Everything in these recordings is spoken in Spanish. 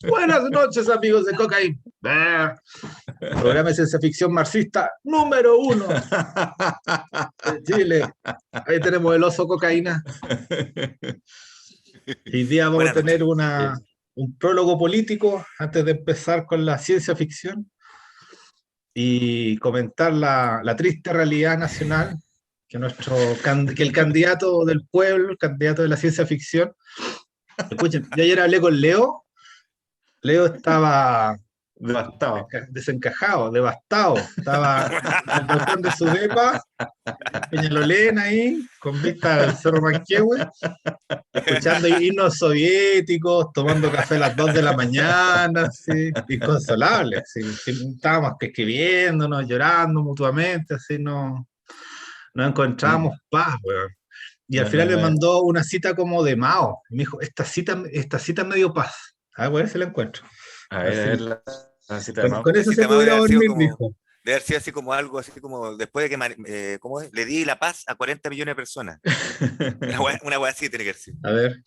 Buenas noches, amigos de Cocaína. Programa de ciencia ficción marxista número 1 de Chile. Ahí tenemos el oso cocaína. Hoy día vamos a tener un prólogo político antes de empezar con la ciencia ficción y comentar la triste realidad nacional que el candidato del pueblo, el candidato de la ciencia ficción. Escuchen, yo ayer hablé con Leo. Leo estaba devastado, desencajado, devastado. Estaba en el balcón de su depa, Peñalolén ahí, con vista al Cerro Manquehue, escuchando himnos soviéticos, tomando café a las 2 de la mañana, así, inconsolable. Así, estábamos escribiéndonos, llorando mutuamente, así, no encontrábamos paz, weón. Y al final me mandó una cita como de Mao. Me dijo, esta cita me dio paz. A ver si la encuentro. A ver la cita de Mao. Con eso se podría dormir, dijo. Debe haber sido así como algo, así como después de que ¿cómo es? Le di la paz a 40 millones de personas. Una wea así tiene que ser. A ver.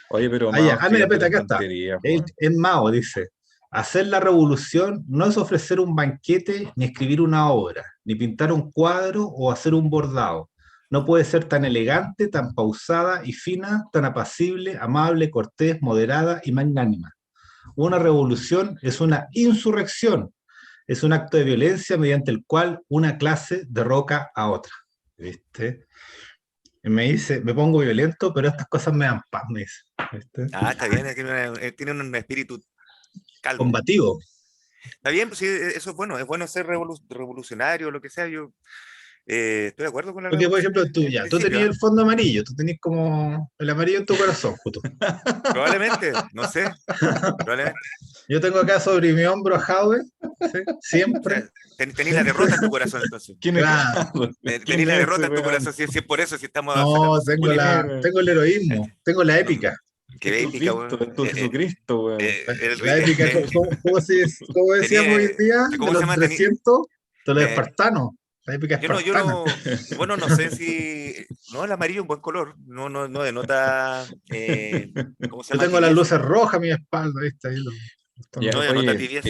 Oye, pero Mao, mira, acá está. En Mao dice, hacer la revolución no es ofrecer un banquete, ni escribir una obra, ni pintar un cuadro o hacer un bordado. No puede ser tan elegante, tan pausada y fina, tan apacible, amable, cortés, moderada y magnánima. Una revolución es una insurrección, es un acto de violencia mediante el cual una clase derroca a otra. ¿Viste? Y me dice, me pongo violento, pero estas cosas me dan paz, me dice. ¿Viste? Está bien, tiene un espíritu calmo. Combativo. Está bien, pues sí, eso es bueno ser revolucionario, lo que sea, yo estoy de acuerdo con la Porque, por ejemplo, tú tenías el fondo amarillo, tú tenías como el amarillo en tu corazón, justo. Probablemente, no sé. Probablemente. Yo tengo acá sobre mi hombro a Jaue, ¿sí? Siempre. O sea, tenés la derrota en tu corazón, entonces. Claro. Tenés la derrota en tu corazón, si es por eso, si estamos... No, tengo el heroísmo, tengo la épica. Qué épica, weón. Tu Jesucristo, weón. La épica, ¿cómo decíamos hoy día? De los 300, de los espartanos. La épica espartana. Bueno, no sé si... No, el amarillo es un buen color. No denota... ¿cómo se llama? Yo tengo las luces rojas a mi espalda, ¿viste? Ahí no denota tibieza,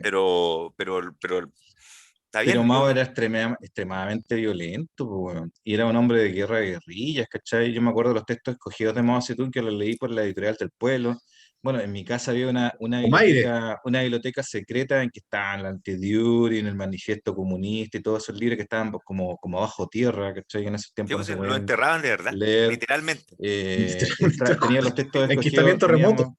pero está bien. Pero Mao era extremadamente violento, weón. Y era un hombre de guerrillas, ¿cachai? Yo me acuerdo de los textos escogidos de Mao Zedong que los leí por la editorial del Pueblo. Bueno, en mi casa había una biblioteca secreta en que estaban la Antidiurin, el Manifiesto Comunista y todos esos libros que estaban como bajo tierra, ¿cachai? En esos tiempos sí, lo enterraban de verdad, literalmente. Tenía los textos escogidos. Remoto.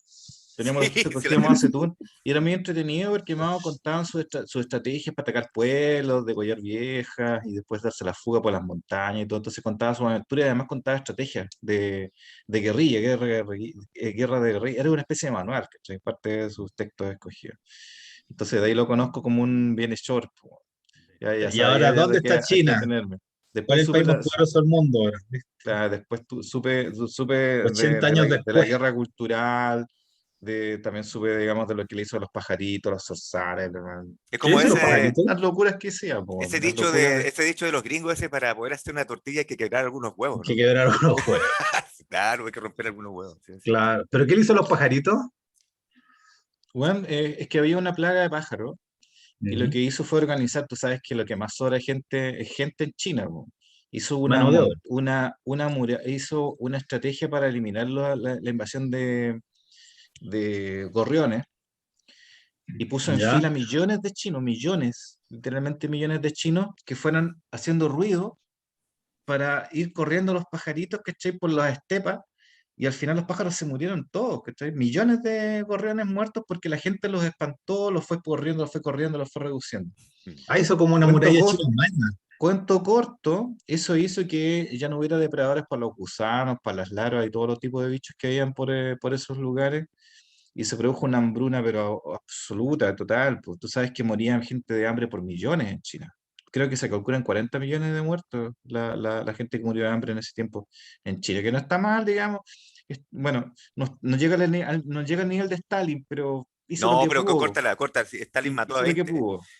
Teníamos los textos escogidos Mao Zedong, y era muy entretenido porque Mao contaban sus estrategias para atacar pueblos, degollar viejas y después darse la fuga por las montañas y todo. Entonces contaba su aventura y además contaba estrategias de guerrilla, guerra de guerrilla. Era una especie de manual, ¿cachai? Parte de sus textos escogidos. Entonces de ahí lo conozco como un bienhechor. Y ahora, ¿dónde está China? ¿Cuál es el país más poderoso del mundo ahora? Claro, después supe 80 años después. de la guerra cultural. También supe, digamos, de lo que le hizo a los pajaritos, los zorzares, es como las locuras que hacía. Ese dicho de los gringos, para poder hacer una tortilla hay que quebrar algunos huevos, ¿no? Que quebrar algunos huevos. Claro, hay que romper algunos huevos. Sí. Claro, ¿pero qué le hizo a los pajaritos? Bueno, es que había una plaga de pájaros y lo que hizo fue organizar, tú sabes que lo que más sobra es gente en China, ¿no? Hizo hizo una estrategia para eliminar la invasión de gorriones y puso en fila millones de chinos, literalmente millones de chinos que fueran haciendo ruido para ir corriendo los pajaritos, ¿cachai? Por las estepas, y al final los pájaros se murieron todos, ¿cachai? Millones de gorriones muertos porque la gente los espantó, los fue corriendo, los fue reduciendo. Hizo como una muralla china. Cuento corto, eso hizo que ya no hubiera depredadores para los gusanos, para las larvas y todos los tipos de bichos que habían por esos lugares. Y se produjo una hambruna, pero absoluta, total. Pues tú sabes que morían gente de hambre por millones en China. Creo que se calculan 40 millones de muertos la gente que murió de hambre en ese tiempo en Chile, que no está mal, digamos. Bueno, no llega al nivel de Stalin, pero hizo lo que pero pudo. corta. Stalin mató a 20.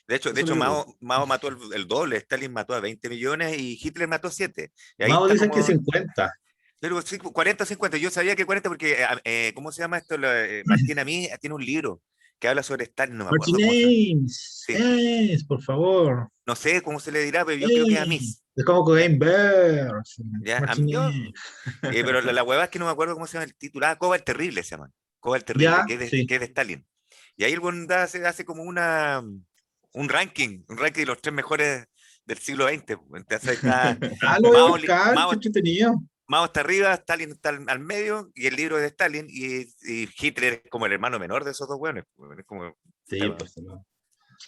De hecho Mao mató el doble. Stalin mató a 20 millones y Hitler mató a 7. Mao dice que 50. Pero sí, 40 o 50, yo sabía que 40 porque, ¿cómo se llama esto? Martín a mí tiene un libro que habla sobre Stalin, no me acuerdo Martin cómo se llama. Ames, Sí, Ames, por favor. no sé cómo se le dirá, pero yo creo que es Ames. Amis. Es como Ya, Cobain Bear. Sí, ya, Martin yo, Ames. pero la hueva es que no me acuerdo cómo se llama el título. Ah, Coba el Terrible se llama. Coba el Terrible, Ya, sí. que es de Stalin. Y ahí el buen hace como un ranking de los tres mejores del siglo XX. Entonces ahí está Ah, lo voy a Mao, buscar, qué entretenido. Mao está arriba, Stalin está al medio, y el libro es de Stalin, y Hitler es como el hermano menor de esos dos hueones. Es como, Sí, puta, pues no.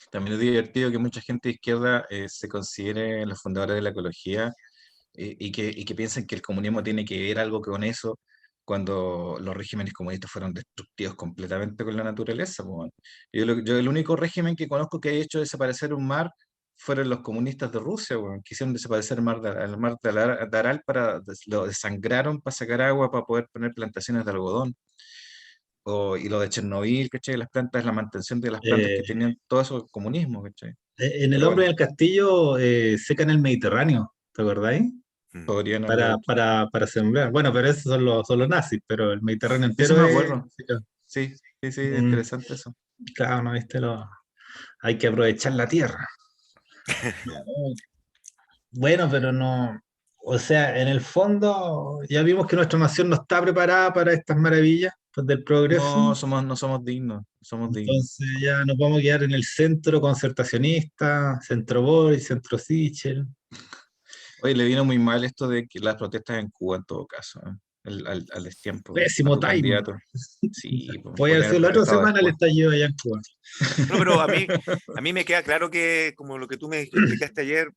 También es divertido que mucha gente de izquierda se considere los fundadores de la ecología y que piensen que el comunismo tiene que ver algo con eso cuando los regímenes comunistas fueron destructivos completamente con la naturaleza, po, weón. Yo el único régimen que conozco que ha hecho desaparecer un mar fueron los comunistas de Rusia, weón, que hicieron desaparecer el mar de Aral lo desangraron para sacar agua para poder poner plantaciones de algodón. Y lo de Chernobyl, ¿cachai? Las plantas, la mantención de las plantas Eh, que tenían todo eso comunismo, ¿cachai? en El Pero hombre bueno, en el castillo secan el Mediterráneo, ¿te acordáis? mm. podrían haber. Para sembrar. Bueno, pero esos son los nazis, pero el Mediterráneo Sí, sí entero me es. acuerdo. Sí, sí, sí, Mm, interesante eso. claro, no viste hay que aprovechar la tierra. Bueno, pero no. O sea, en el fondo ya vimos que nuestra nación no está preparada para estas maravillas pues, del progreso. No somos dignos, no somos dignos. Entonces ya nos vamos a quedar en el centro concertacionista, centro Boris, centro Sichel. Oye, le vino muy mal esto de que las protestas en Cuba en todo caso, ¿eh? Al destiempo, a Pésimo tu timing. candidato. Sí, pues, Puede haber podrían sido haber la otra protestado semana el después. estallido allá en Cuba. Bueno, pero a mí me queda claro que, como lo que tú me explicaste ayer,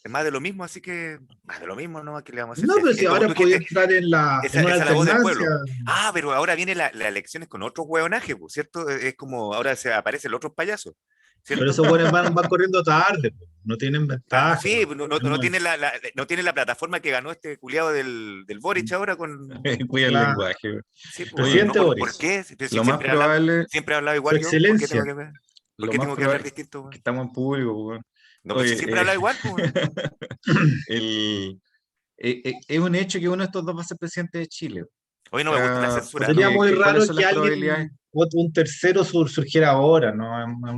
es más de lo mismo, así que más de lo mismo, ¿no? ¿Qué le vamos a hacer? No, pero si Como ahora tú podía dijiste, entrar en esa una es la voz del alternancia. pueblo. Ah, pero ahora viene las elecciones con otros hueonajes, pues, ¿cierto? Es como ahora se aparecen los otros payasos, Pero ¿cierto? esos buenos van corriendo tarde, po, no tienen ventaja. Sí, no No, tiene no tiene la plataforma que ganó este culiado del Boric ahora con. Cuida el claro. lenguaje, güey. Sí, pues, no, Oye, Presidente ¿por Boris, qué? Si lo más probable, siempre he hablado su igual yo, ¿por qué excelencia. por lo qué más tengo que hablar probable, distinto, que weón? estamos en público, güey. No, pues si siempre he Oye, hablado igual, pues, weón. el, es un hecho que uno de estos dos va a ser presidente de Chile. Hoy no me gusta la censura, Sería no. muy ¿Cuáles raro son que las probabilidades? alguien, un tercero surgiera ahora, ¿no?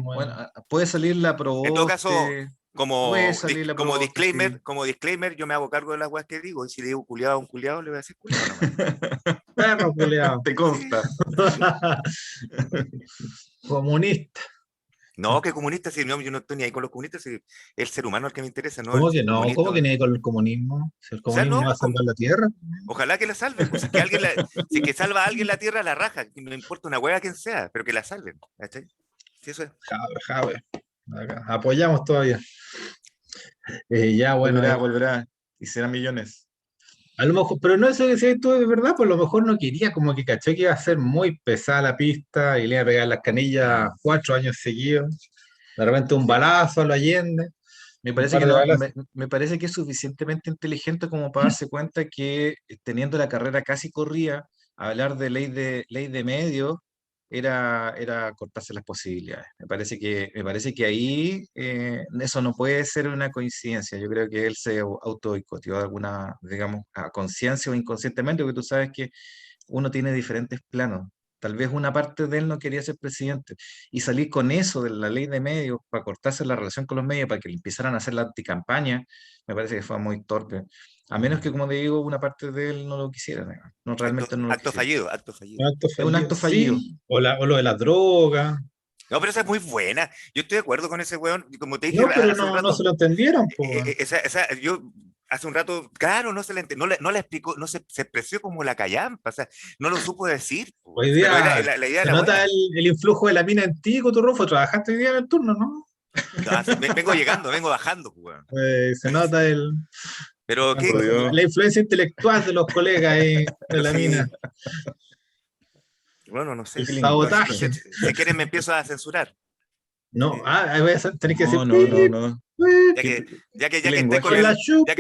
Bueno, puede salir la En todo caso, Proboste, puede salir la Proboste, sí. como disclaimer, yo me hago cargo de las weas que digo, y si le digo culiado a un culiado, le voy a decir culiado nomás. Perro culeado. Te consta. Comunista. No, que comunista, si no, yo no estoy ni ahí con los comunistas, si es el ser humano el que me interesa, no ¿Cómo el que no? comunista. ¿Cómo que O no hay con el comunismo? Si el sea, comunismo no, va a pues, salvar la tierra. ojalá que la salven, pues si es que si es que salva a alguien la tierra, la raja, que no importa una hueá quien sea, pero que la salven, ¿cachai? Sí, eso es. Jabe. Acá. Apoyamos todavía. Ya, bueno, Volverá. Y será millones. a lo mejor, pero no eso que decías tú de verdad, pues a lo mejor no quería, como que caché que iba a ser muy pesada la pista y le iba a pegar las canillas 4 años seguidos. De repente un balazo a lo Allende, Me un parece par que de no, balazos. me parece que es suficientemente inteligente como para darse cuenta que teniendo la carrera casi corrida, hablar de ley de medios era cortarse las posibilidades. Me parece que ahí eso no puede ser una coincidencia. Yo creo que él se auto boicoteó de alguna, digamos, a conciencia o inconscientemente, porque tú sabes que uno tiene diferentes planos. Tal vez una parte de él no quería ser presidente y salir con eso de la ley de medios para cortarse la relación con los medios, para que le empezaran a hacer la anticampaña, me parece que fue muy torpe. A menos que, como te digo, una parte de él no lo quisiera, no, realmente no lo Acto quisiera. fallido, acto fallido. Un acto Es un fallido, acto fallido. sí. O lo de la droga. No, pero esa es muy buena. Yo estoy de acuerdo con ese weón. Y como te dije No, pero hace un no se rato, lo entendieron, pues. yo hace un rato, claro, no se la no la explicó, no se expresó como la callampa, o sea, no lo supo decir, po, Hoy pero día la idea se era nota buena. el influjo de la mina en ti, Coturrufo. Trabajaste hoy día en el turno, ¿no? No, sí, vengo llegando, vengo bajando, pues, weón. Se nota Pero qué, Jodió. la influencia intelectual de los colegas ahí de pero la mina. sí, bueno, no El sé. Qué No, sabotaje. si quieren me empiezo a censurar. No, Sí. voy a tener que decir No, no, no, pip, no. pip, Ya ¿Qué, que, qué ya que esté con con la lenguaje, el, chupi.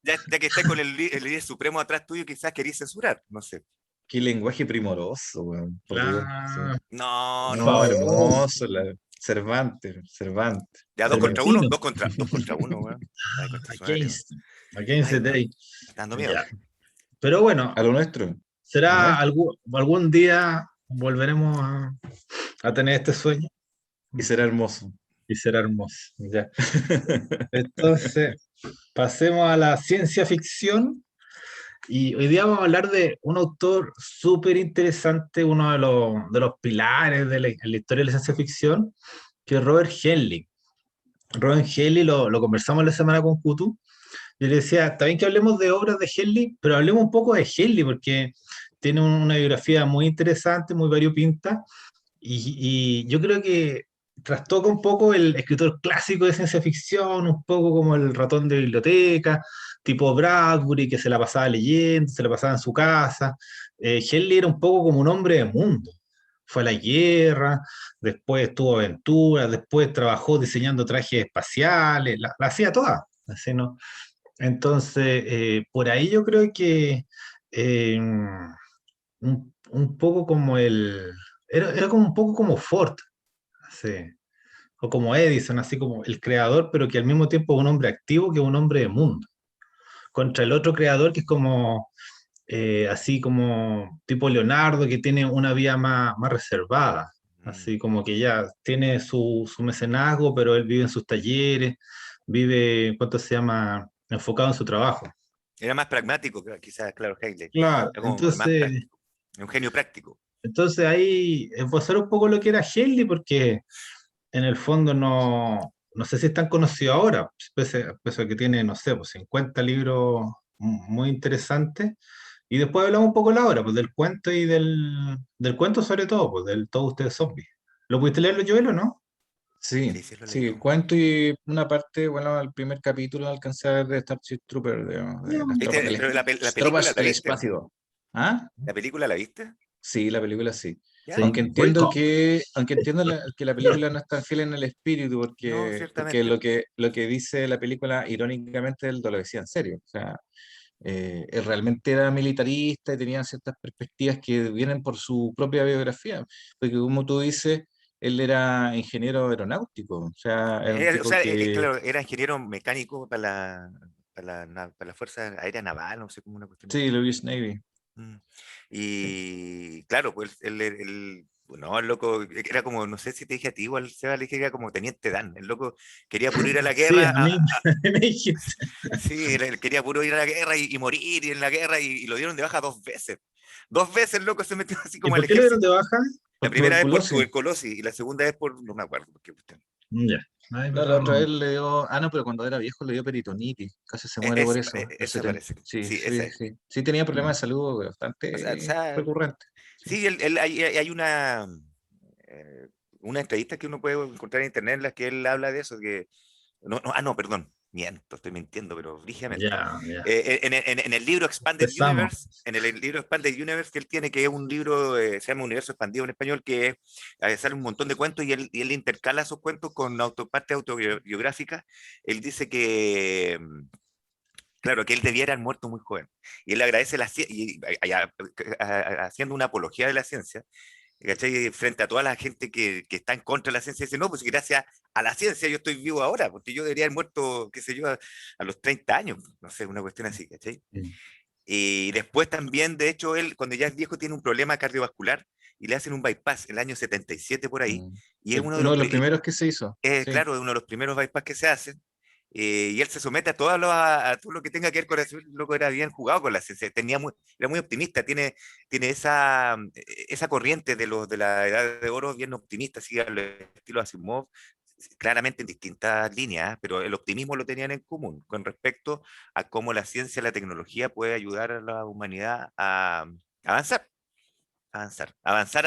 ya que esté con el líder supremo atrás tuyo, quizás queréis censurar, no sé. qué lenguaje primoroso, weón, por Dios. Sí. La No, No, no. fabuloso. hermoso, Cervantes, Cervantes. Ya dos contra uno, Cervantino. dos contra uno, weón. Ay, contra su madre, weón. Against the Ay, day. me está dando miedo. Ya. Pero bueno, A lo nuestro. será algún día volveremos a tener este sueño Y será hermoso. y será hermoso. Ya. Entonces, pasemos a la ciencia ficción. Y hoy día vamos a hablar de un autor súper interesante, uno de los pilares de en la historia de la ciencia ficción, que es Robert Heinlein. Robert Heinlein lo conversamos la semana con Kutu. Yo le decía, está bien que hablemos de obras de Heinlein, pero hablemos un poco de Heinlein, porque tiene una biografía muy interesante, muy variopinta, y yo creo que trastoca un poco el escritor clásico de ciencia ficción, un poco como el ratón de biblioteca, tipo Bradbury, que se la pasaba leyendo, se la pasaba en su casa. Heinlein era un poco como un hombre de mundo. Fue a la guerra, después tuvo aventuras, después trabajó diseñando trajes espaciales, la hacía toda. Así, ¿no? Entonces, por ahí yo creo que un poco como era como un poco como Ford, así, o como Edison, así como el creador, pero que al mismo tiempo es un hombre activo, que es un hombre de mundo, contra el otro creador que es como, así como tipo Leonardo, que tiene una vida más reservada, así como que ya tiene su mecenazgo, pero él vive en sus talleres, vive, ¿cuánto se llama? Enfocado en su trabajo. Era más pragmático, quizás, claro, Hegel. Claro, Era como más entonces, práctico. Un genio práctico. entonces ahí esbozar un poco lo que era Haley, porque en el fondo no sé si es tan conocido ahora, pese a que tiene, no sé, pues 50 libros muy interesantes. Y después hablamos un poco la hora, pues del cuento y del cuento sobre todo, pues del Todo Usted Zombie. ¿Lo pudiste leerlo, Joel, o no? Sí, Sí, sí, lo sí, leí. cuento y una parte, bueno, el primer capítulo alcancé a ver de Starship Trooper, de las tropas ¿Viste? Pero la las película tropas la del viste. espacio. ¿Ah? ¿La película la viste? Sí, la película sí. Ya. Sí. Oye, Aunque entiendo que la película no es tan fiel en el espíritu, No, porque ciertamente. lo que dice la película, irónicamente, él lo decía en serio. O sea, él realmente era militarista y tenía ciertas perspectivas que vienen por su propia biografía. Porque como tú dices, él era ingeniero aeronáutico, o sea, era un O tipo sea, que... claro, era ingeniero mecánico para la Fuerza Aérea Naval, no sé, como una cuestión Sí, así. Louis Navy. Mm. Sí. Y claro, pues no, el loco era como, no sé si te dije a ti, igual Seba, le dije que era como Teniente Dan. El loco quería puro ir a la sí, guerra, a mí me dijiste. sí, él quería puro ir a la guerra y morir y en la guerra y lo dieron de baja 2 veces. 2 veces el loco se metió así ¿Y como al por qué le dieron ejército. de baja? La Por primera vez por tuberculosis. tuberculosis y la segunda vez por, no me acuerdo, por qué cuestión. Ya. Ay, No, la pero otra no. vez le dio. Ah, no, pero cuando era viejo le dio peritonitis. Casi se muere por eso. Esa parece. Sí, Sí, esa sí, es. sí. Sí tenía No. problemas de salud O bastante sea, recurrentes. Sí. sí, hay eh, una entrevista que uno puede encontrar en internet en la que él habla de eso, que no, perdón, miento, estoy mintiendo, pero rígidamente. Ya, ya. En el libro Expanded Empezamos. Universe, en el libro Expanded Universe que él tiene, que es un libro, se llama Universo Expandido en español, que sale un montón de cuentos y él intercala esos cuentos con parte autobiográfica. Él dice que, claro, que él debiera haber muerto muy joven. Y él agradece haciendo una apología de la ciencia, ¿cachai? Frente a toda la gente que está en contra de la ciencia, dice, no, pues gracias a la ciencia yo estoy vivo ahora, porque yo debería haber muerto, qué sé yo, a los 30 años, no sé, una cuestión así, ¿cachai? Mm. Y después también, de hecho, él cuando ya es viejo tiene un problema cardiovascular y le hacen un bypass el año 77 por ahí, Mm. y es uno de Uno los, de los primeros que se hizo. Sí. claro, es uno de los primeros bypass que se hacen, y él se somete a todo lo que tenga que ver con eso. El loco era bien jugado con la ciencia, era muy optimista, tiene esa corriente de la edad de oro bien optimista, así al estilo Asimov, claramente en distintas líneas, pero el optimismo lo tenían en común con respecto a cómo la ciencia y la tecnología puede ayudar a la humanidad a avanzar, avanzar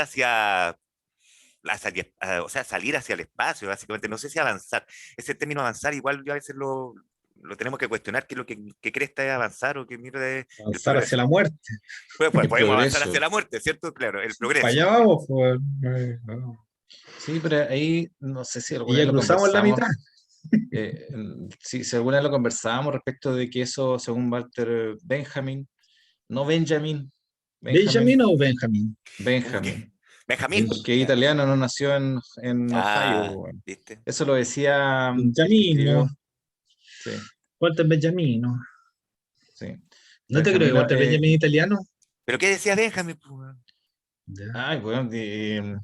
o sea, salir hacia el espacio, básicamente. No sé si avanzar. Ese término avanzar, igual yo a veces lo tenemos que cuestionar, qué es lo que cresta es avanzar o qué mierda es el Avanzar hacia progreso. la muerte. Pues El podemos avanzar hacia progreso. la muerte, ¿cierto? Claro, el Para allá progreso. vamos, pues. No. Sí, pero ahí no sé si Y alguna vez ya lo cruzamos la conversamos. mitad. Si alguna vez lo conversábamos respecto de que eso, según Walter Benjamin, no Benjamin, Benjamin, ¿Benjamin o Benjamin? ¿Cómo qué? Benjamin, Benjamín. Benj- porque es italiano, no nació en Ohio. Ah, Bueno. ¿viste? Eso lo decía el que Benjamino. escribió. Sí, Walter Benjamino. sí. ¿No te creo que Walter Benjamin italiano? ¿Pero qué decía Benjamin? Ay, bueno, ¿de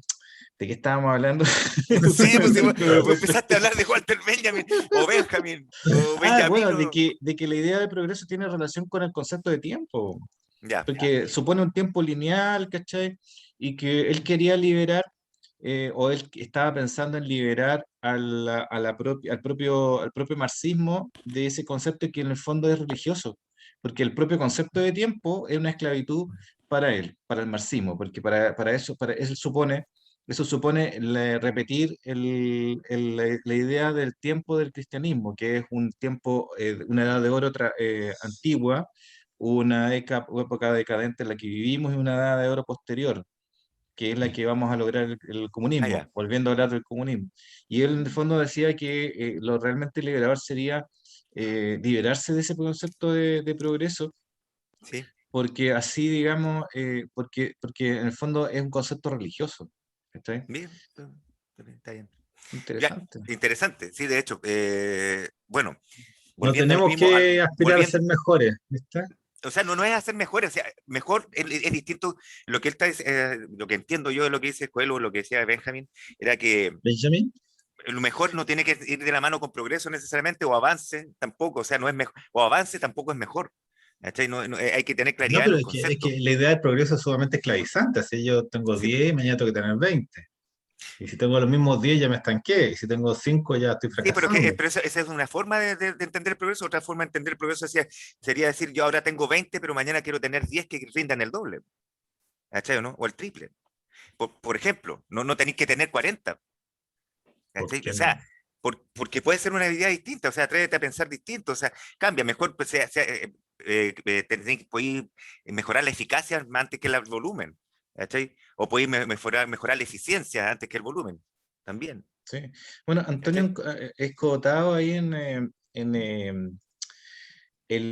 qué estábamos hablando? Sí, pues, empezaste a hablar de Walter Benjamin o Benjamin o Benjamin. Bueno, de que la idea de progreso tiene relación con el concepto de tiempo. Ya. Porque supone un tiempo lineal, ¿cachai? Y que él quería liberar, o él estaba pensando en liberar al propio marxismo de ese concepto que en el fondo es religioso. Porque el propio concepto de tiempo es una esclavitud para él, para el marxismo, porque eso supone repetir la idea del tiempo del cristianismo, que es un tiempo, una edad de oro antigua, una época decadente en la que vivimos y una edad de oro posterior, que es la que vamos a lograr el comunismo, volviendo a hablar del comunismo. Y él en el fondo decía que lo realmente liberador sería liberarse de ese concepto de progreso, sí, porque así, digamos, porque en el fondo es un concepto religioso. ¿Está bien, está bien. Interesante. Ya, interesante, sí, de hecho. Bueno, no volviendo al tenemos mismo. que aspirar a ser mejores, ¿viste? O sea, no es hacer mejores, o sea, mejor es distinto. Lo que él está, lo que entiendo yo de lo que dice Coelho, lo que decía Benjamin, era que Benjamin. lo mejor no tiene que ir de la mano con progreso necesariamente, o avance tampoco, o sea, no es mejor, o avance tampoco es mejor. ¿Cachai? Hay que tener No, claridad en pero los es conceptos. que la idea del progreso es sumamente esclavizante. Si yo tengo Sí, 10, mañana tengo que tener 20. Y si tengo los mismos 10, ya me estanqué. Y si tengo 5, ya estoy sí, pero, fracasando. pero esa es una forma de entender el progreso. Otra forma de entender el progreso sería decir, yo ahora tengo 20, pero mañana quiero tener 10 que rindan el doble. ¿Cachai o no? O el triple. Por ejemplo, no tenéis que tener 40. ¿Por ¿Cachai? qué O no? sea, porque puede ser una habilidad distinta, o sea, atrévete a pensar distinto, o sea, cambia, mejor pues, podéis mejorar la eficacia antes que el volumen, ¿cachai? O podéis mejorar la eficiencia antes que el volumen, también, Sí. Bueno, ¿cachai? Antonio Escotado ahí en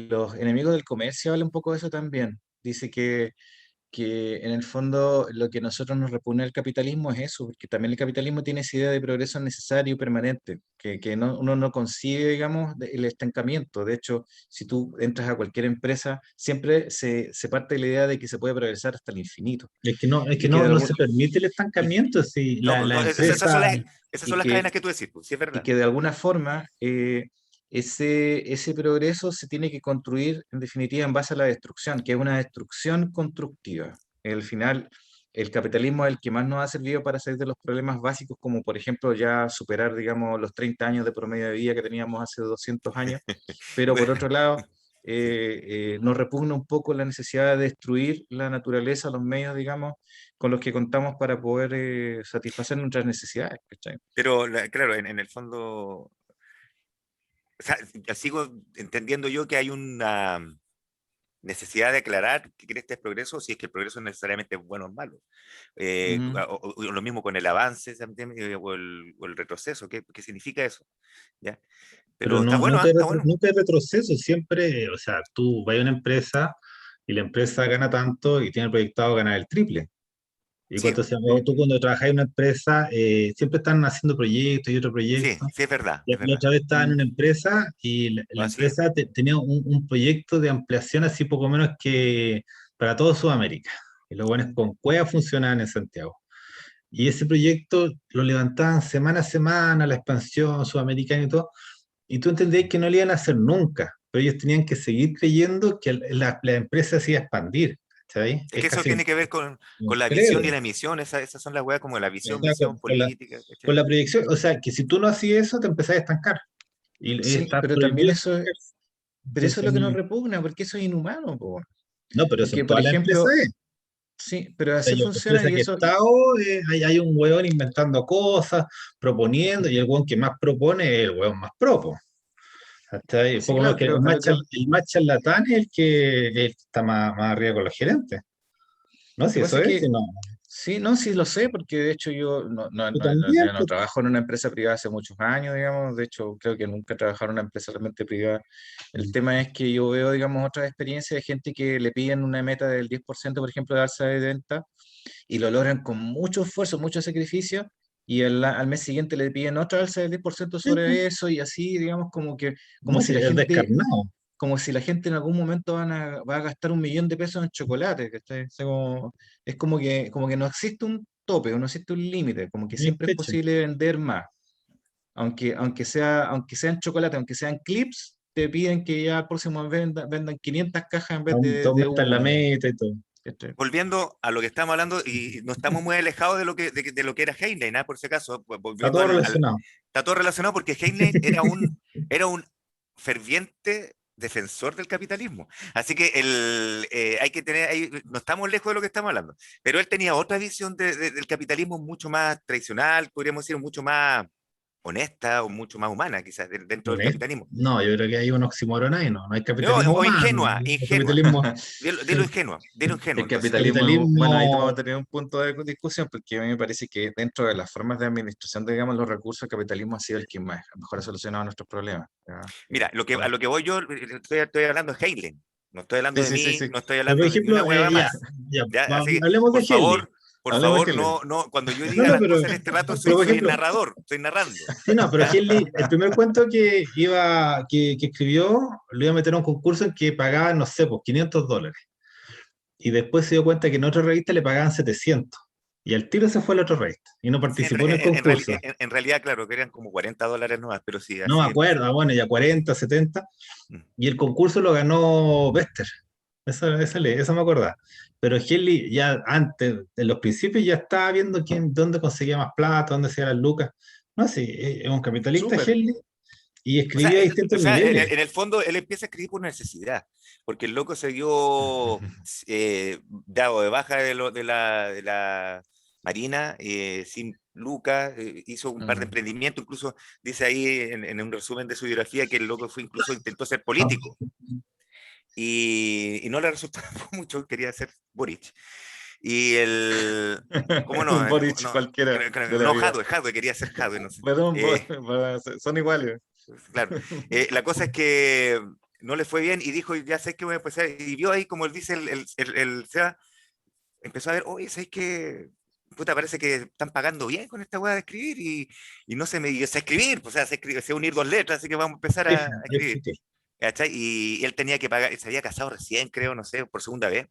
Los Enemigos del Comercio habla un poco de eso también. Dice que en el fondo lo que a nosotros nos repugna el capitalismo es eso, porque también el capitalismo tiene esa idea de progreso necesario y permanente, que uno no concibe, digamos, el estancamiento. De hecho, si tú entras a cualquier empresa, siempre se parte de la idea de que se puede progresar hasta el infinito. Es que Y que de no algún, se permite el y, estancamiento. Si No, pues, la no, empresa, esas y son las cadenas que que tú decís, pues, sí es y verdad. que de alguna forma ese progreso se tiene que construir en definitiva en base a la destrucción, que es una destrucción constructiva. Al final, el capitalismo es el que más nos ha servido para salir de los problemas básicos, como por ejemplo ya superar, digamos, los 30 años de promedio de vida que teníamos hace 200 años, pero por Bueno, otro lado, sí. nos repugna un poco la necesidad de destruir la naturaleza, los medios, digamos, con los que contamos para poder satisfacer nuestras necesidades. ¿Cachai? Pero claro, en el fondo, o sea, ya sigo entendiendo yo que hay una necesidad de aclarar qué crees que es progreso, si es que el progreso no necesariamente es bueno o malo. Ujú. O lo mismo con el avance o el retroceso, ¿qué significa eso? ¿Ya? pero Pero está bueno, ¿ah? Está bueno. nunca hay retroceso. Siempre, o sea, tú vas a una empresa y la empresa gana tanto y tiene proyectado ganar el triple. Y Sí, tú cuando trabajas en una empresa, siempre están haciendo proyectos y otro sí, proyecto. sí, es verdad, Y es la verdad. otra vez estaba en Mm. una empresa y la Así es. empresa tenía un proyecto de ampliación así poco menos que para todo Sudamérica. Y los buenos con cuevas funcionaban en Santiago. Y ese proyecto lo levantaban semana a semana, la expansión sudamericana y todo. Y tú entendías que no lo iban a hacer nunca, pero ellos tenían que seguir creyendo que la empresa se iba a expandir. ¿Sabes? Es Es que eso casi tiene que ver con un la visión y cerebro. la misión, esas son las weas como la O visión, sea, misión política, con ¿cachai? la proyección, o sea, que si tú no hacías eso, te empezás a estancar. Y Sí, está pero también prohibido eso, estancarse. pero eso es Entonces, lo que nos no, repugna, porque eso es inhumano, po. no, pero eso Porque, en por toda la empresa ejemplo, es. sí, pero O sea, así yo funciona empresa y que he eso, estado, hay un hueón inventando cosas, proponiendo, y el hueón que más propone es el hueón más propo. Hasta ahí, sí, poco menos claro, que pero a lo que, el más charlatán es el que está más arriba con los gerentes. No, lo si que pasa eso es es, que, si no, sí, no, sí lo sé, porque de hecho yo tú también, ya no pues, trabajo en una empresa privada hace muchos años, digamos, de hecho creo que nunca he trabajado en una empresa realmente privada. El tema es que yo veo, digamos, otras experiencias de gente que le piden una meta del 10%, por ejemplo, de alza de venta, y lo logran con mucho esfuerzo, mucho sacrificio, y al mes siguiente le piden otra alza del 10% sí, pues, sobre eso, y así, digamos, como que, como no, si si la es gente, descarnado. como si la gente en algún momento va a gastar 1 millón de pesos en chocolate, ¿cachai? O sea, es como que no existe un tope, o no existe un límite, como que Ni siempre es peche. posible vender más. Aunque sean chocolate, aunque sean clips, te piden que ya el próximo mes vendan 500 cajas en vez de Aumentan la una. meta y todo. ¿Cachai? Volviendo a lo que estamos hablando, y no estamos muy alejados de lo que era Heinlein, ¿ah? Por si acaso, Está volviendo todo relacionado. está todo relacionado porque Heinlein era un ferviente defensor del capitalismo. Así que hay que tener, no estamos lejos de lo que estamos hablando, pero él tenía otra visión del capitalismo mucho más tradicional, podríamos decir, mucho más honesta o mucho más humana, quizás, dentro del Honesto. capitalismo. No, yo creo que hay un oxímoron ahí, ¿no? No hay No, capitalismo o humano. ingenua, El ingenua. capitalismo, Dilo ingenua, dilo ingenuo. El Entonces, capitalismo, bueno, ahí vamos a capitalismo, tener un punto de discusión, porque a mí me parece que dentro de las formas de administración, digamos, los recursos, el capitalismo ha sido el que mejor ha solucionado nuestros problemas. ¿Ya? mira, a lo que voy yo, estoy hablando de Heinlein. No estoy hablando Sí, de sí, sí, mí, sí. no estoy pero por hablando de ni una ejemplo, hueva ya, más. ya, ¿Ya? Así que, hablemos de Helley. por Hablemos de favor, Helen. cuando yo No, diga no, las cosas en este rato, pero por soy el ejemplo, narrador, estoy narrando. sí, no, pero ¿Ya? Helley, el primer cuento que escribió, lo iba a meter a un concurso en que pagaban, no sé, pues $500. Y después se dio cuenta que en otra revista le pagaban 700. Y al tiro se fue a la otra revista y no Sí, participó en el concurso. en realidad, claro, que eran como $40 nomás, pero sí, No me así es. acuerdo, bueno, ya 40, 70. Mm. Y el concurso lo ganó Bester. Esa me acordaba. Pero Helley ya antes, en los principios, ya estaba viendo dónde conseguía más plata, dónde hacía las lucas. No, sí, es un capitalista Súper. Helley y O sea, escribía a distintos niveles. en el fondo él empieza a escribir por necesidad, porque el loco se vio dado de baja de la Marina, sin lucas, hizo un par de Mm. emprendimientos, incluso dice ahí en un resumen de su biografía que el loco intentó ser político y no le resultó mucho, quería ser Boric. Y ¿cómo no? Un Boric No, cualquiera de la no, vida. Jadwe, quería ser Jadwe, no sé. Perdón, son iguales. Claro. La cosa es que no le fue bien y dijo, ya sé que voy a empezar. Y vio ahí, como él dice, el Seba, empezó a ver, oye, ¿sabes qué? Puta, parece que están pagando bien con esta weá de escribir y no se me dio sé escribir, pues, o sea, sé unir dos letras, así que vamos a empezar a escribir. ¿Cachai? Y él tenía que pagar, se había casado recién, creo, no sé, por segunda vez,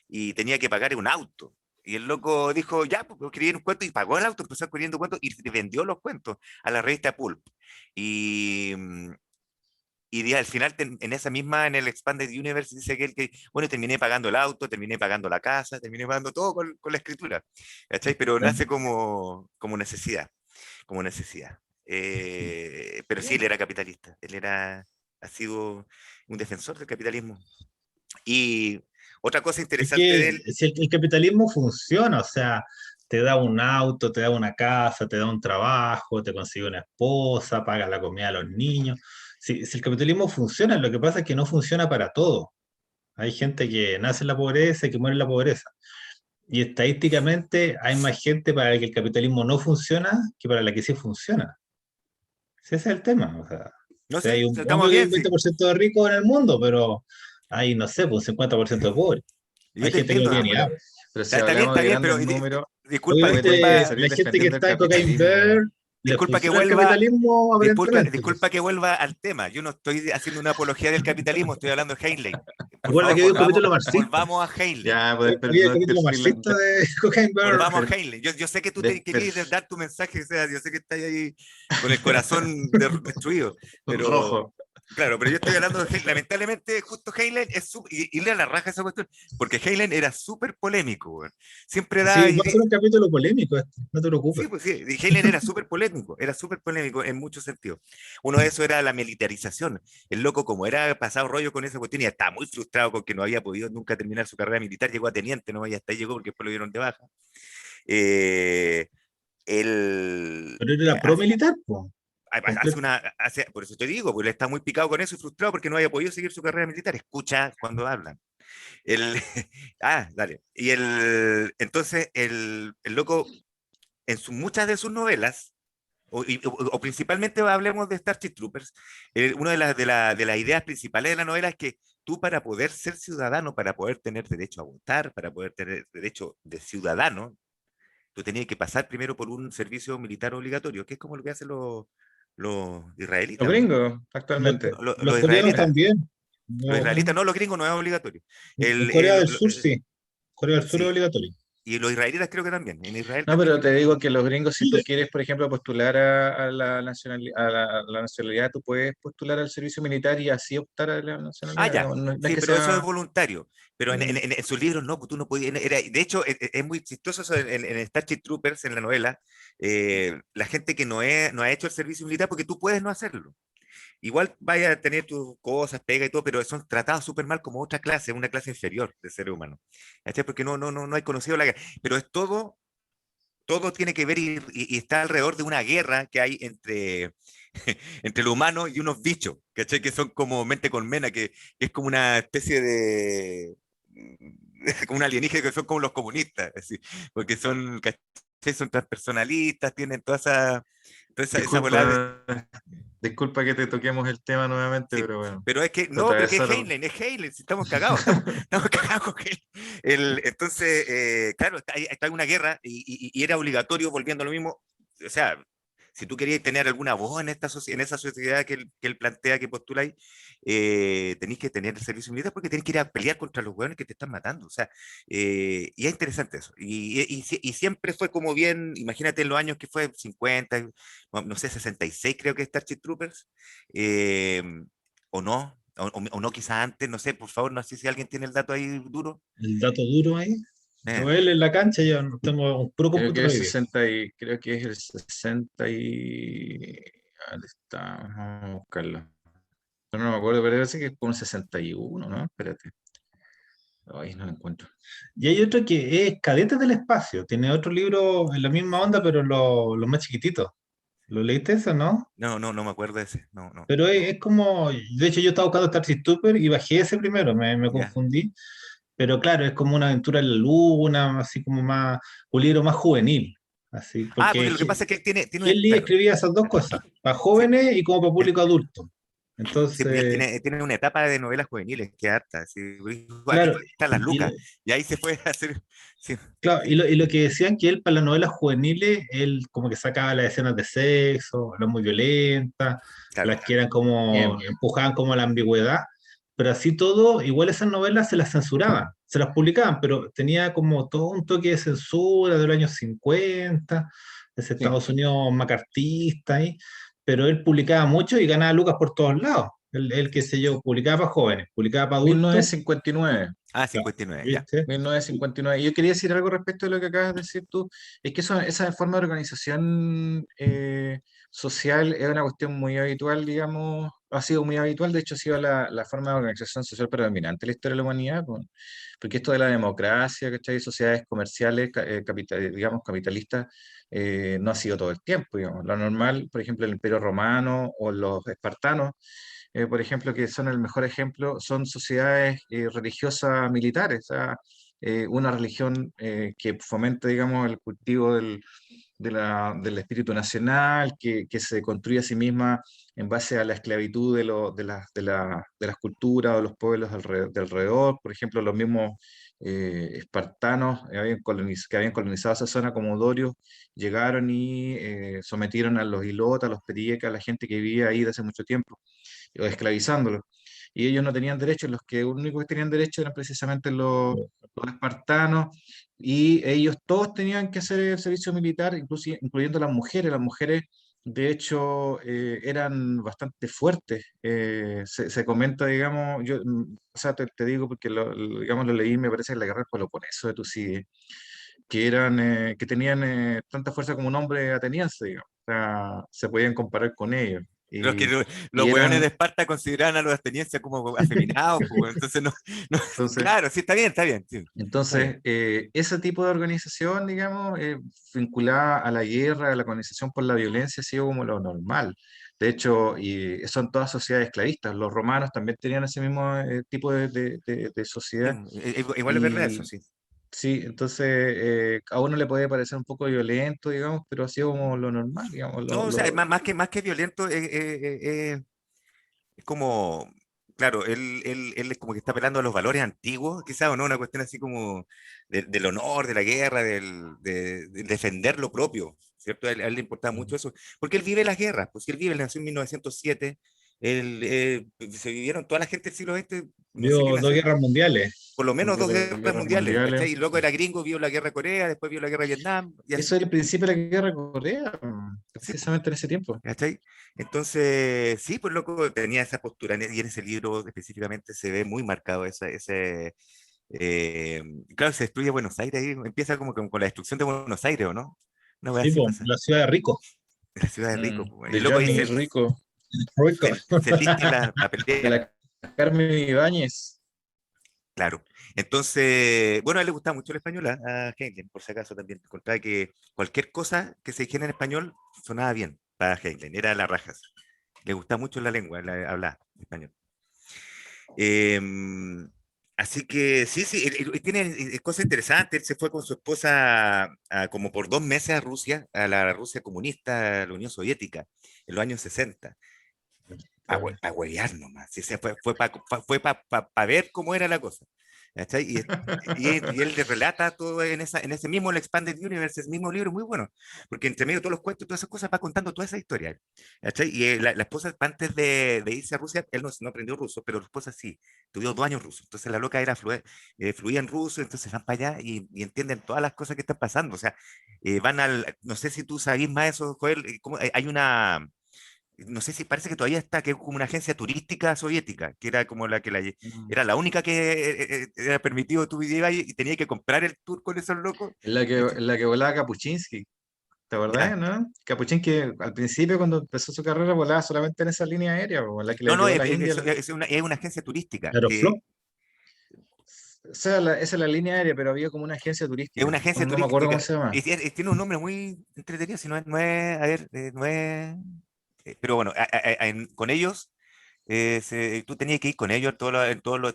y tenía que pagar un auto. Y el loco dijo, ya, pues escribir un cuento y pagó el auto, empezó escribiendo cuentos y vendió los cuentos a la revista Pulp. Y, al final, en esa misma, en el Expanded Universe, dice que, bueno, terminé pagando el auto, terminé pagando la casa, terminé pagando todo con la escritura. ¿Cachai? Pero nace como necesidad, como necesidad. Pero sí, él era capitalista, ha sido un defensor del capitalismo. Y otra cosa Es interesante de que él, si el capitalismo funciona, o sea, te da un auto, te da una casa, te da un trabajo, te consigue una esposa, paga la comida a los niños. Si el capitalismo funciona, lo que pasa es que no funciona para todo. Hay gente que nace en la pobreza y que muere en la pobreza. Y estadísticamente hay más gente para la que el capitalismo no funciona que para la que sí funciona. Ese es el tema. O no sea, hay sé, un, estamos obvio que hay bien, un sí. 20% de ricos en el mundo, pero hay, no sé, pues un 50% de pobres. Yo Hay te gente que no entiendo. tiene ni Pero, agua. pero si Está hablamos de bien, grandes pero números, disculpa, también tenés que Obviamente, salir la gente que defendiendo el está en Cocaine Bear capitalismo. le disculpa que funciona el vuelva, capitalismo aparentemente. Pues. disculpa que vuelva al tema. Yo no estoy haciendo una apología del capitalismo, estoy hablando de Heinlein. Por Recuerda favor, que hay un capítulo marxista. volvamos a Heinlein. Ya, Había el capítulo marxista de Cocaine Bear. Volvamos a Heinlein. Yo sé que tú te querías dar tu mensaje, o sea, yo sé que estás ahí con el corazón destruido, pero rojo. claro, pero yo estoy hablando de Heinlein. Lamentablemente, justo Heinlein es y le a la raja esa cuestión, porque Heinlein era súper polémico, güey. Siempre Sí, da va a ser un capítulo polémico este, no te preocupes. sí, pues sí, Heinlein era súper polémico en muchos sentidos. Uno de esos era la militarización. El loco, como era pasado rollo con esa cuestión y estaba muy frustrado con que no había podido nunca terminar su carrera militar, llegó a teniente, no, y hasta ahí llegó porque después lo dieron de baja. Eh, él Pero él era pro-militar, pues. por eso te digo, porque él está muy picado con eso y frustrado porque no había podido seguir su carrera militar. Escucha cuando hablan. El, dale. Entonces, el loco, muchas de sus novelas, o principalmente hablemos de Starship Troopers, una de las ideas principales de la novela es que tú para poder ser ciudadano, para poder tener derecho a votar, para poder tener derecho de ciudadano, tú tenías que pasar primero por un servicio militar obligatorio, que es como lo que hacen los Los israelitas, ¿no? gringos, Los, actualmente. Los coreanos israelitas. también. Los israelitas No, no, los gringos no es obligatorio. en Corea del Sur sí. Corea del Sur es Sí, obligatorio. y los israelitas creo que también. En Israel No, también pero te creo. digo que los gringos, si tú quieres, por ejemplo, postular a la la nacionalidad, tú puedes postular al servicio militar y así optar a la Ah, nacionalidad. ya. Digamos, no, no es Sí, que pero eso es sea... voluntario. Pero Mm. en sus libros no, pues tú no podías. De hecho, es muy chistoso eso en Starship Troopers, en la novela. La gente que no ha hecho el servicio militar, porque tú puedes no hacerlo. Igual vaya a tener tus cosas, pega y todo, pero son tratados súper mal como otra clase, una clase inferior de ser humano. ¿Cachai? Porque no hay conocido la guerra. Pero es todo tiene que ver y está alrededor de una guerra que hay entre el humano y unos bichos, ¿cachai? Que son como mente colmena, que es como una especie de... como un alienígena que son como los comunistas, así, porque son, ¿cachai? Son transpersonalistas, tienen esa volada de... Disculpa, disculpa que te toquemos el tema nuevamente, Sí, pero bueno, pero es que, se no, pero que atravesaron. Es Heinlein, si estamos cagados, estamos cagados con Heinlein. Entonces, claro, está una guerra y era obligatorio, volviendo a lo mismo, o sea, si tú querías tener alguna voz en en esa sociedad que él plantea, que postuláis, tenéis que tener el servicio militar porque tenéis que ir a pelear contra los hueones que te están matando, o sea, y es interesante eso, y siempre fue como bien, imagínate en los años que fue 50, no sé, 66 creo que es Starship Troopers, eh, o no, o no quizás antes, no sé, por favor, no sé si alguien tiene el dato ahí duro. El dato duro ahí. Eh, O él en la cancha, yo no tengo un puro Creo que computador es hoy día. 60 y creo que es el 60 y... ¿Dónde está? Vamos a buscarlo. Pero no me acuerdo, pero parece que es como 61, ¿no? Espérate. Ay, no lo encuentro. Y hay otro que es Cadetes del Espacio. Tiene otro libro en la misma onda, pero los más chiquititos. ¿Lo leíste eso, no? no me acuerdo de ese, no, no, Pero no, es como, de hecho yo estaba buscando Starship Trooper y bajé ese primero, me ya. confundí. Pero claro, es como una aventura en la luna, así como más, un libro más juvenil. Así, Ah, porque porque lo que pasa es que él Lee claro, escribía esas dos cosas, para sí, jóvenes y como para él, público adulto. sí, pues él Entonces, tiene una etapa de novelas juveniles que es harta, sí, aquí claro, están las y, lucas, y ahí se puede hacer, sí, claro, y lo que decían que él para las novelas juveniles, él como que sacaba las escenas de sexo, las muy violentas, claro, las que eran Bien. como, empujaban como a la ambigüedad, pero así todo, igual esas novelas se las censuraban, se las publicaban, pero tenía como todo un toque de censura de los años 50, ese Sí. Estados Unidos macartista ahí, pero él publicaba mucho y ganaba lucas por todos lados. Él, qué sé yo, publicaba para jóvenes, publicaba para adultos, 1959. ah, ya, 59 ya, ¿viste? 1959. Yo quería decir algo respecto de lo que acabas de decir tú. Es que esa forma de organización social es una cuestión muy habitual, digamos, ha sido muy habitual. De hecho, ha sido la forma de organización social predominante en la historia de la humanidad, porque esto de la democracia, ¿cachai? Sociedades comerciales, digamos, capitalistas, no ha sido todo el tiempo, digamos. Lo normal, por ejemplo, el Imperio Romano o los espartanos por ejemplo, que son el mejor ejemplo, son sociedades religiosas militares, o sea, una religión que fomenta, digamos, el cultivo del espíritu nacional, que se construye a sí misma en base a la esclavitud de las culturas o los pueblos de alrededor. Por ejemplo, los mismos espartanos que habían colonizado esa zona como dorios, llegaron y sometieron a los ilotas, a los periecas, a la gente que vivía ahí desde hace mucho tiempo o esclavizándolos. Y ellos no tenían derechos, los que únicos que tenían derecho eran precisamente los espartanos, y ellos todos tenían que hacer el servicio militar, incluyendo las mujeres. Las mujeres, de hecho, eran bastante fuertes. Se comenta, digamos, o sea, te digo porque digamos, lo leí, me parece en la guerra del Peloponeso de Tucídides, que tenían tanta fuerza como un hombre ateniense, digamos. O sea, se podían comparar con ellos. pero es que Y los hueones de eran, Esparta consideraban a los atenienses como afeminados, pues, bueno, entonces no, entonces, claro, sí, está bien, sí, está bien. ese tipo de organización, digamos, vinculada a la guerra, a la colonización por la violencia, ha sido como lo normal. De hecho, y son todas sociedades esclavistas. Los romanos también tenían ese mismo tipo de Sí, sociedad. igual es verdad eso, Y sí. sí, entonces a uno le puede parecer un poco violento, digamos, pero ha sido como lo normal, digamos. No, o sea, más que violento, es como, claro, él es como que está apelando a los valores antiguos, quizás, o no, una cuestión así como del honor, de la guerra, de defender lo propio, ¿cierto? A él le importaba mucho eso, porque él vive las guerras, pues si él vive, él nació en 1907, Se vivieron toda la gente del siglo XX, no sé qué Vio dos nació, guerras mundiales. por lo menos dos guerras Guerras mundiales, mundiales. ¿cachai? Y luego era gringo, vio la guerra de Corea, después vio la guerra de Vietnam, y Eso así, es el principio de la guerra de Corea, sí, po, precisamente en ese tiempo. ¿cachai? Entonces, sí, pues loco, tenía esa postura, y en ese libro específicamente se ve muy marcado eh, claro, se destruye Buenos Aires, ahí empieza como con la destrucción de Buenos Aires, ¿o no? Una vez Sí, así po, pasa, la ciudad de Rico. la ciudad de Rico, po, y el De loco Johnny dice, Rico, Rico. se lista la de pelea. la Carmen Ibáñez. Claro. Entonces, bueno, a él le gustaba mucho el español, a Heinlein, por si acaso también. Encontraba que cualquier cosa que se dijera en español sonaba bien para Heinlein, era la rajas. Le gustaba mucho la lengua, hablar español. Em, Así que sí, sí, él tiene cosas interesantes. Él se fue con su esposa como por 2 meses a Rusia, a la Rusia comunista, a la Unión Soviética, en los años 60 para huevear nomás. Sí, fue para ver cómo era la cosa. ¿Cachai? Y él le relata todo en ese mismo el Expanded Universe, ese mismo libro, muy bueno, porque entre medio de todos los cuentos, todas esas cosas, va contando toda esa historia. ¿Cachai? Y la esposa, antes de irse a Rusia, él no aprendió ruso, pero la esposa sí, estudió 2 años ruso. Entonces la loca fluía en ruso, entonces van para allá y entienden todas las cosas que están pasando. O sea, no sé si tú sabes más de eso, Joel, hay una no sé si parece que todavía está, que es como una agencia turística soviética, que era como Mm. era la única que era permitido tú ibas y tenías que comprar el tour con esos locos. ¿Cachai? En la que volaba Kapuczynski, ¿te acordás, Ya. no? Kapuczynski al principio cuando empezó su carrera volaba solamente en esa línea aérea, o la que le No, no, llevó a las Indias. es una agencia turística, Aeroflot. O sea, esa es la línea aérea, pero había como una agencia es turística. una agencia No me acuerdo cómo turística, se llama. tiene un nombre muy entretenido, si a ver, no es, pero bueno, con ellos, tú tenías que ir con ellos,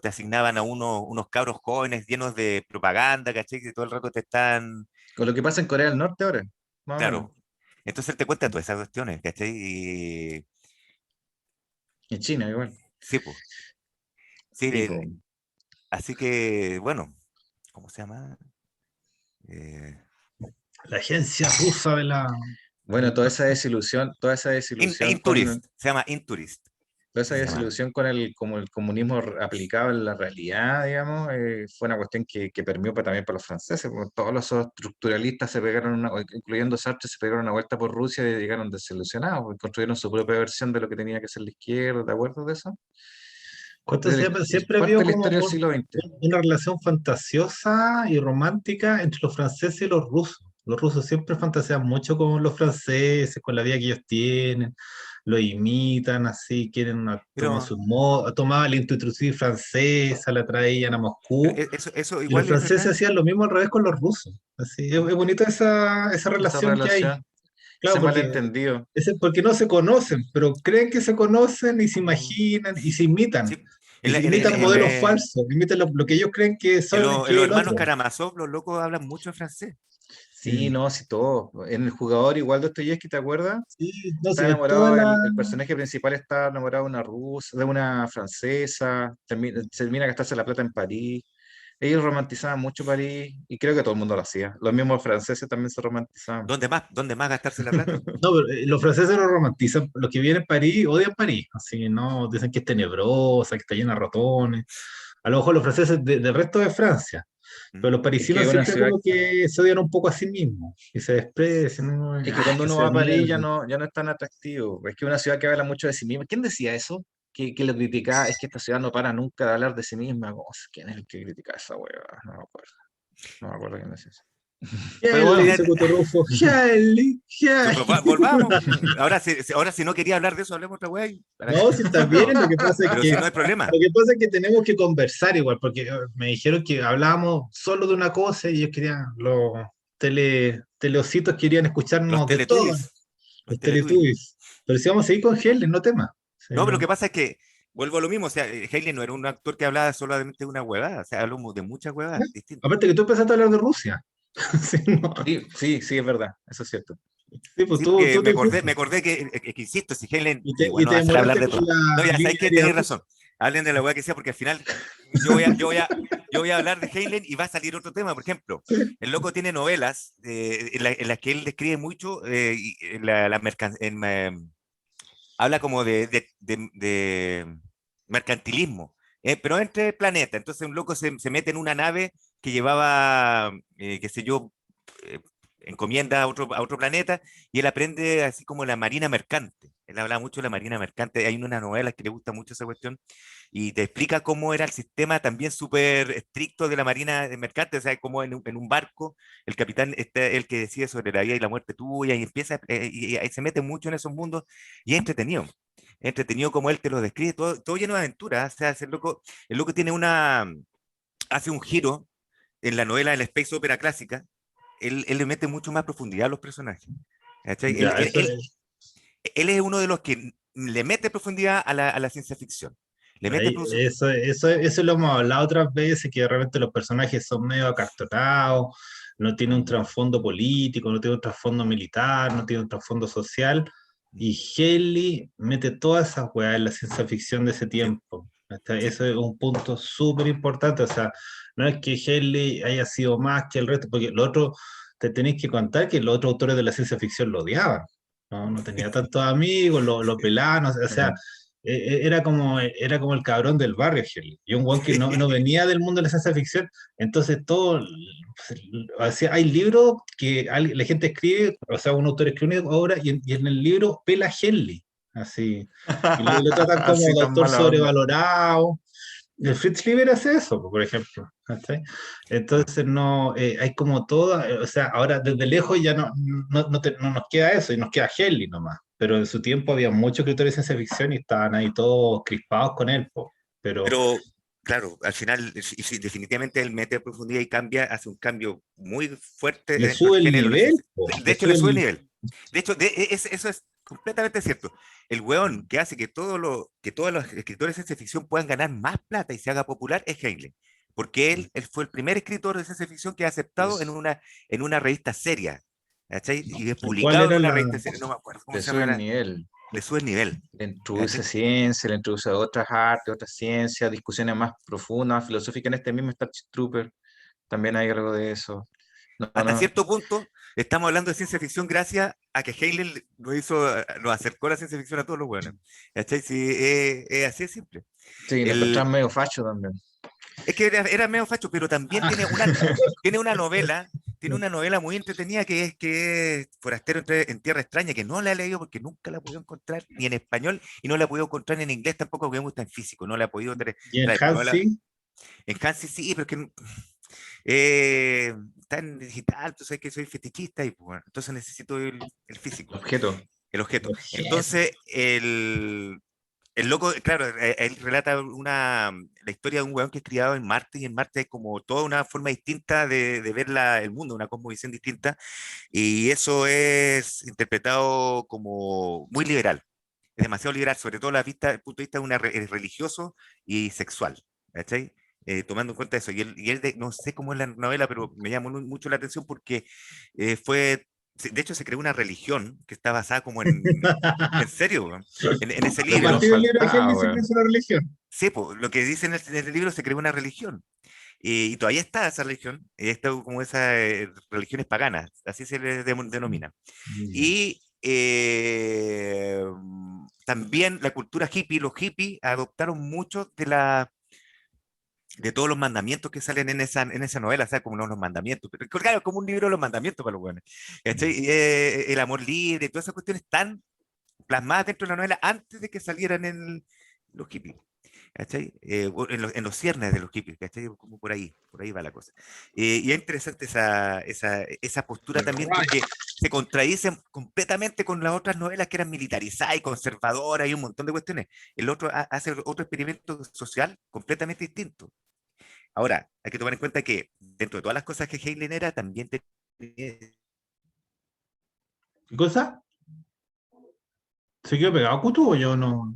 te asignaban a unos cabros jóvenes llenos de propaganda, ¿cachai? Que todo el rato te están. Con lo que pasa en Corea del Norte ahora, más o menos. Claro. Entonces él te cuenta todas esas cuestiones, ¿cachai? Y En China igual. sí, pues. Sí, Sí, po. así que, bueno, ¿cómo se llama? Eh, La agencia rusa de la... Bueno, toda esa desilusión Intourist, se llama Intourist, toda esa se llama. desilusión con como el comunismo aplicado en la realidad, digamos, fue una cuestión que permeó también para los franceses, porque todos los estructuralistas se pegaron, incluyendo Sartre, se pegaron una vuelta por Rusia y llegaron desilusionados, porque construyeron su propia versión de lo que tenía que ser la izquierda, ¿te acuerdas de eso? ¿Cuánto se llama? Es Siempre parte vio de la como historia del siglo XX. una relación fantasiosa y romántica entre los franceses y los rusos. Los rusos siempre fantasean mucho con los franceses, con la vida que ellos tienen, lo imitan así, quieren tomar Pero, su modo, tomaban la institutriz francesa, la traían a Moscú, eso y los igual es franceses verdad. hacían lo mismo al revés con los rusos. Así, es bonita esa Esa relación que hay. relación, Claro, ese porque, malentendido. porque no se conocen, pero creen que se conocen y se Mm. imaginan y se imitan. Sí. Y se En imitan modelos falsos, imitan lo que ellos creen que son, en que los es el hermanos otro. Karamazov, los locos hablan mucho en francés. Sí, Mm. no, sí, todo. En el jugador, igual Dostoyevsky, ¿te acuerdas? Sí, no Está sé, es toda enamorado, la... el personaje principal está enamorado de una rusa, de una francesa, termina gastarse la plata en París. Ellos romantizaban mucho París y creo que todo el mundo lo hacía. Los mismos franceses también se romantizaban. ¿Dónde más gastarse la plata? No, pero, los franceses lo romantizan, los que vienen a París odian París, así, ¿no? Dicen que es tenebrosa, que está llena de ratones. A lo mejor los franceses del resto de Francia, pero ¿Mm? los Es que es parisinos una siempre ciudad, como que se odian un poco a sí mismos y se desprecian, ¿no? es que cuando Que uno se va a París mierda. ya no es tan atractivo. Es que es una ciudad que habla mucho de sí misma. ¿Quién decía eso? Que lo criticaba, es que esta ciudad no para nunca de hablar de sí misma. ¿Quién es el que critica esa hueva? No me acuerdo. No me acuerdo quién decía eso. Pero Kelly, bueno, dice Cotorrufo, Kelly, Volvamos. Ahora si no quería hablar de eso, hablemos otra wey. no, si está bien, lo que pasa es Pero que, si no hay problema. tenemos que conversar igual, porque me dijeron que hablábamos solo de una cosa y ellos querían, los teleositos querían Los escucharnos de todo, Teletubbies. Los los Teletubbies. teletubbies. Pero si vamos a seguir con Helen, no tema. Sí, No, pero lo que no. pasa es que vuelvo a lo mismo. O sea, Hailey no era un actor que hablaba solamente de una huevada. O sea, habló de muchas huevadas distintas. Aparte que tú empezaste a hablar de Rusia. Sí, no. sí, sí, sí, es verdad, eso es cierto. Sí, pues Sí, porque tú me te acordé, fuiste me acordé que insisto, si Helen y igual no te va a hacer hablar demoraste de con todo. la No, ya sabéis línea que aérea tenéis rusa. razón. Hablen de la hueá que sea, porque al final yo voy a hablar de Helen y va a salir otro tema. Por ejemplo, el loco tiene novelas en las que él describe mucho habla como de mercantilismo, pero entre planetas. Entonces un loco se mete en una nave que llevaba, qué sé yo, eh, encomienda a otro planeta, y él aprende así como la marina mercante. Él habla mucho de la marina mercante. Hay una novela que le gusta mucho esa cuestión y te explica cómo era el sistema también súper estricto de la marina mercante, o sea, como en un barco el capitán es el que decide sobre la vida y la muerte tuya, y empieza, y se mete mucho en esos mundos, y es entretenido. Es entretenido como él te lo describe, todo, todo lleno de aventuras. O sea, el loco tiene hace un giro en la novela de la space opera clásica. Él le mete mucho más profundidad a los personajes. ¿Cachai? Ya, eso es. Él es uno de los que le mete profundidad a la ciencia ficción. Le mete Ahí, eso lo hemos hablado otras veces, que de repente los personajes son medio acartonados, no tiene un trasfondo político, no tiene un trasfondo militar, no tiene un trasfondo social, y Haley mete todas esas weas en la ciencia ficción de ese Sí, tiempo. sí. Eso es un punto súper importante, o sea, no es que Haley haya sido más que el resto, porque lo otro, te tenéis que contar que los otros autores de la ciencia ficción lo odiaban, ¿no? No tenía tantos amigos, lo pelaban, o sea, era como el cabrón del barrio, Shirley. Y un guan que no venía del mundo de la ciencia ficción. Entonces, todo. O sea, hay libros que la gente escribe, o sea, un autor escribe una obra y en el libro pela a Shelley. Así. Y lo tratan como Así tan doctor mala onda. sobrevalorado. El Fritz Lieber hace eso, por ejemplo. ¿Cachai? Entonces no, hay como todo, o sea, ahora desde lejos ya no nos queda eso y nos queda Shelley nomás. Pero en su tiempo había muchos escritores de ciencia ficción y estaban ahí todos crispados con él, po. Pero Pero, claro, al final, sí, definitivamente él mete a profundidad y cambia, hace un cambio muy fuerte le dentro del sube el género. nivel, po, De le hecho, le sube sube el el. nivel. De hecho, eso es completamente cierto. El weón que hace que, que todos los escritores de ciencia ficción puedan ganar más plata y se haga popular es Heinlein. Porque él fue el primer escritor de ciencia ficción que ha aceptado Les, en una revista seria. ¿Cachai? Y es ¿Cuál publicado en era una la? revista seria, no me acuerdo cómo le se sube llama, el nivel, le sube el nivel. le introduce ¿Cachai? ciencia, le introduce otras artes, otras ciencias, discusiones más profundas, filosóficas. En este mismo Starship Trooper también hay algo de eso. No, Hasta no, cierto punto, estamos hablando de ciencia ficción gracias a que Heinlein nos acercó a la ciencia ficción a todos los buenos. ¿Cachai? Sí, así de simple. sí, lo El, encontraba medio facho también. es que era medio facho, pero también tiene tiene una novela muy entretenida que es Forastero en Tierra Extraña, que no la he leído porque nunca la he podido encontrar ni en español, y no la he podido encontrar en inglés tampoco, porque me gusta en físico, no la he podido Y en traer. Hansi, En Hansi sí, pero es que está en digital, tú sabes que soy fetichista y pues, bueno, entonces necesito el físico, Objeto. el objeto. objeto. Entonces, el loco, claro, él relata la historia de un weón que es criado en Marte, y en Marte hay como toda una forma distinta de ver el mundo, una cosmovisión distinta, y eso es interpretado como muy liberal. Es demasiado liberal, sobre todo el punto de vista de religioso y sexual. ¿Cachai? Tomando en cuenta eso. No sé cómo es la novela, pero me llamó mucho la atención porque de hecho se creó una religión que está basada como en serio, weón. En ese Lo A que libro. nos partir del libro de faltaba, Haley se weón. creó una religión. Sí, po, lo que dice en el libro, se creó una religión. Y todavía está esa religión, está como esas religiones paganas, así se le denomina. Ya. Y también la cultura hippie, los hippies adoptaron mucho de todos los mandamientos que salen en esa novela, o sea, como los mandamientos, pero claro, como un libro de los mandamientos para los buenos. ¿Cachai? Y, el amor libre, todas esas cuestiones están plasmadas dentro de la novela antes de que salieran en los hippies. ¿Cachai? O en los ciernes de los hippies, ¿cachai? Como por ahí va la cosa. Y es interesante esa postura también, porque se contradicen completamente con las otras novelas que eran militarizadas y conservadoras y un montón de cuestiones. El otro hace otro experimento social completamente distinto. Ahora, hay que tomar en cuenta que dentro de todas las cosas que Heinlein era, también tenía. ¿Qué cosa? ¿Se quedó pegado Cutu o yo no?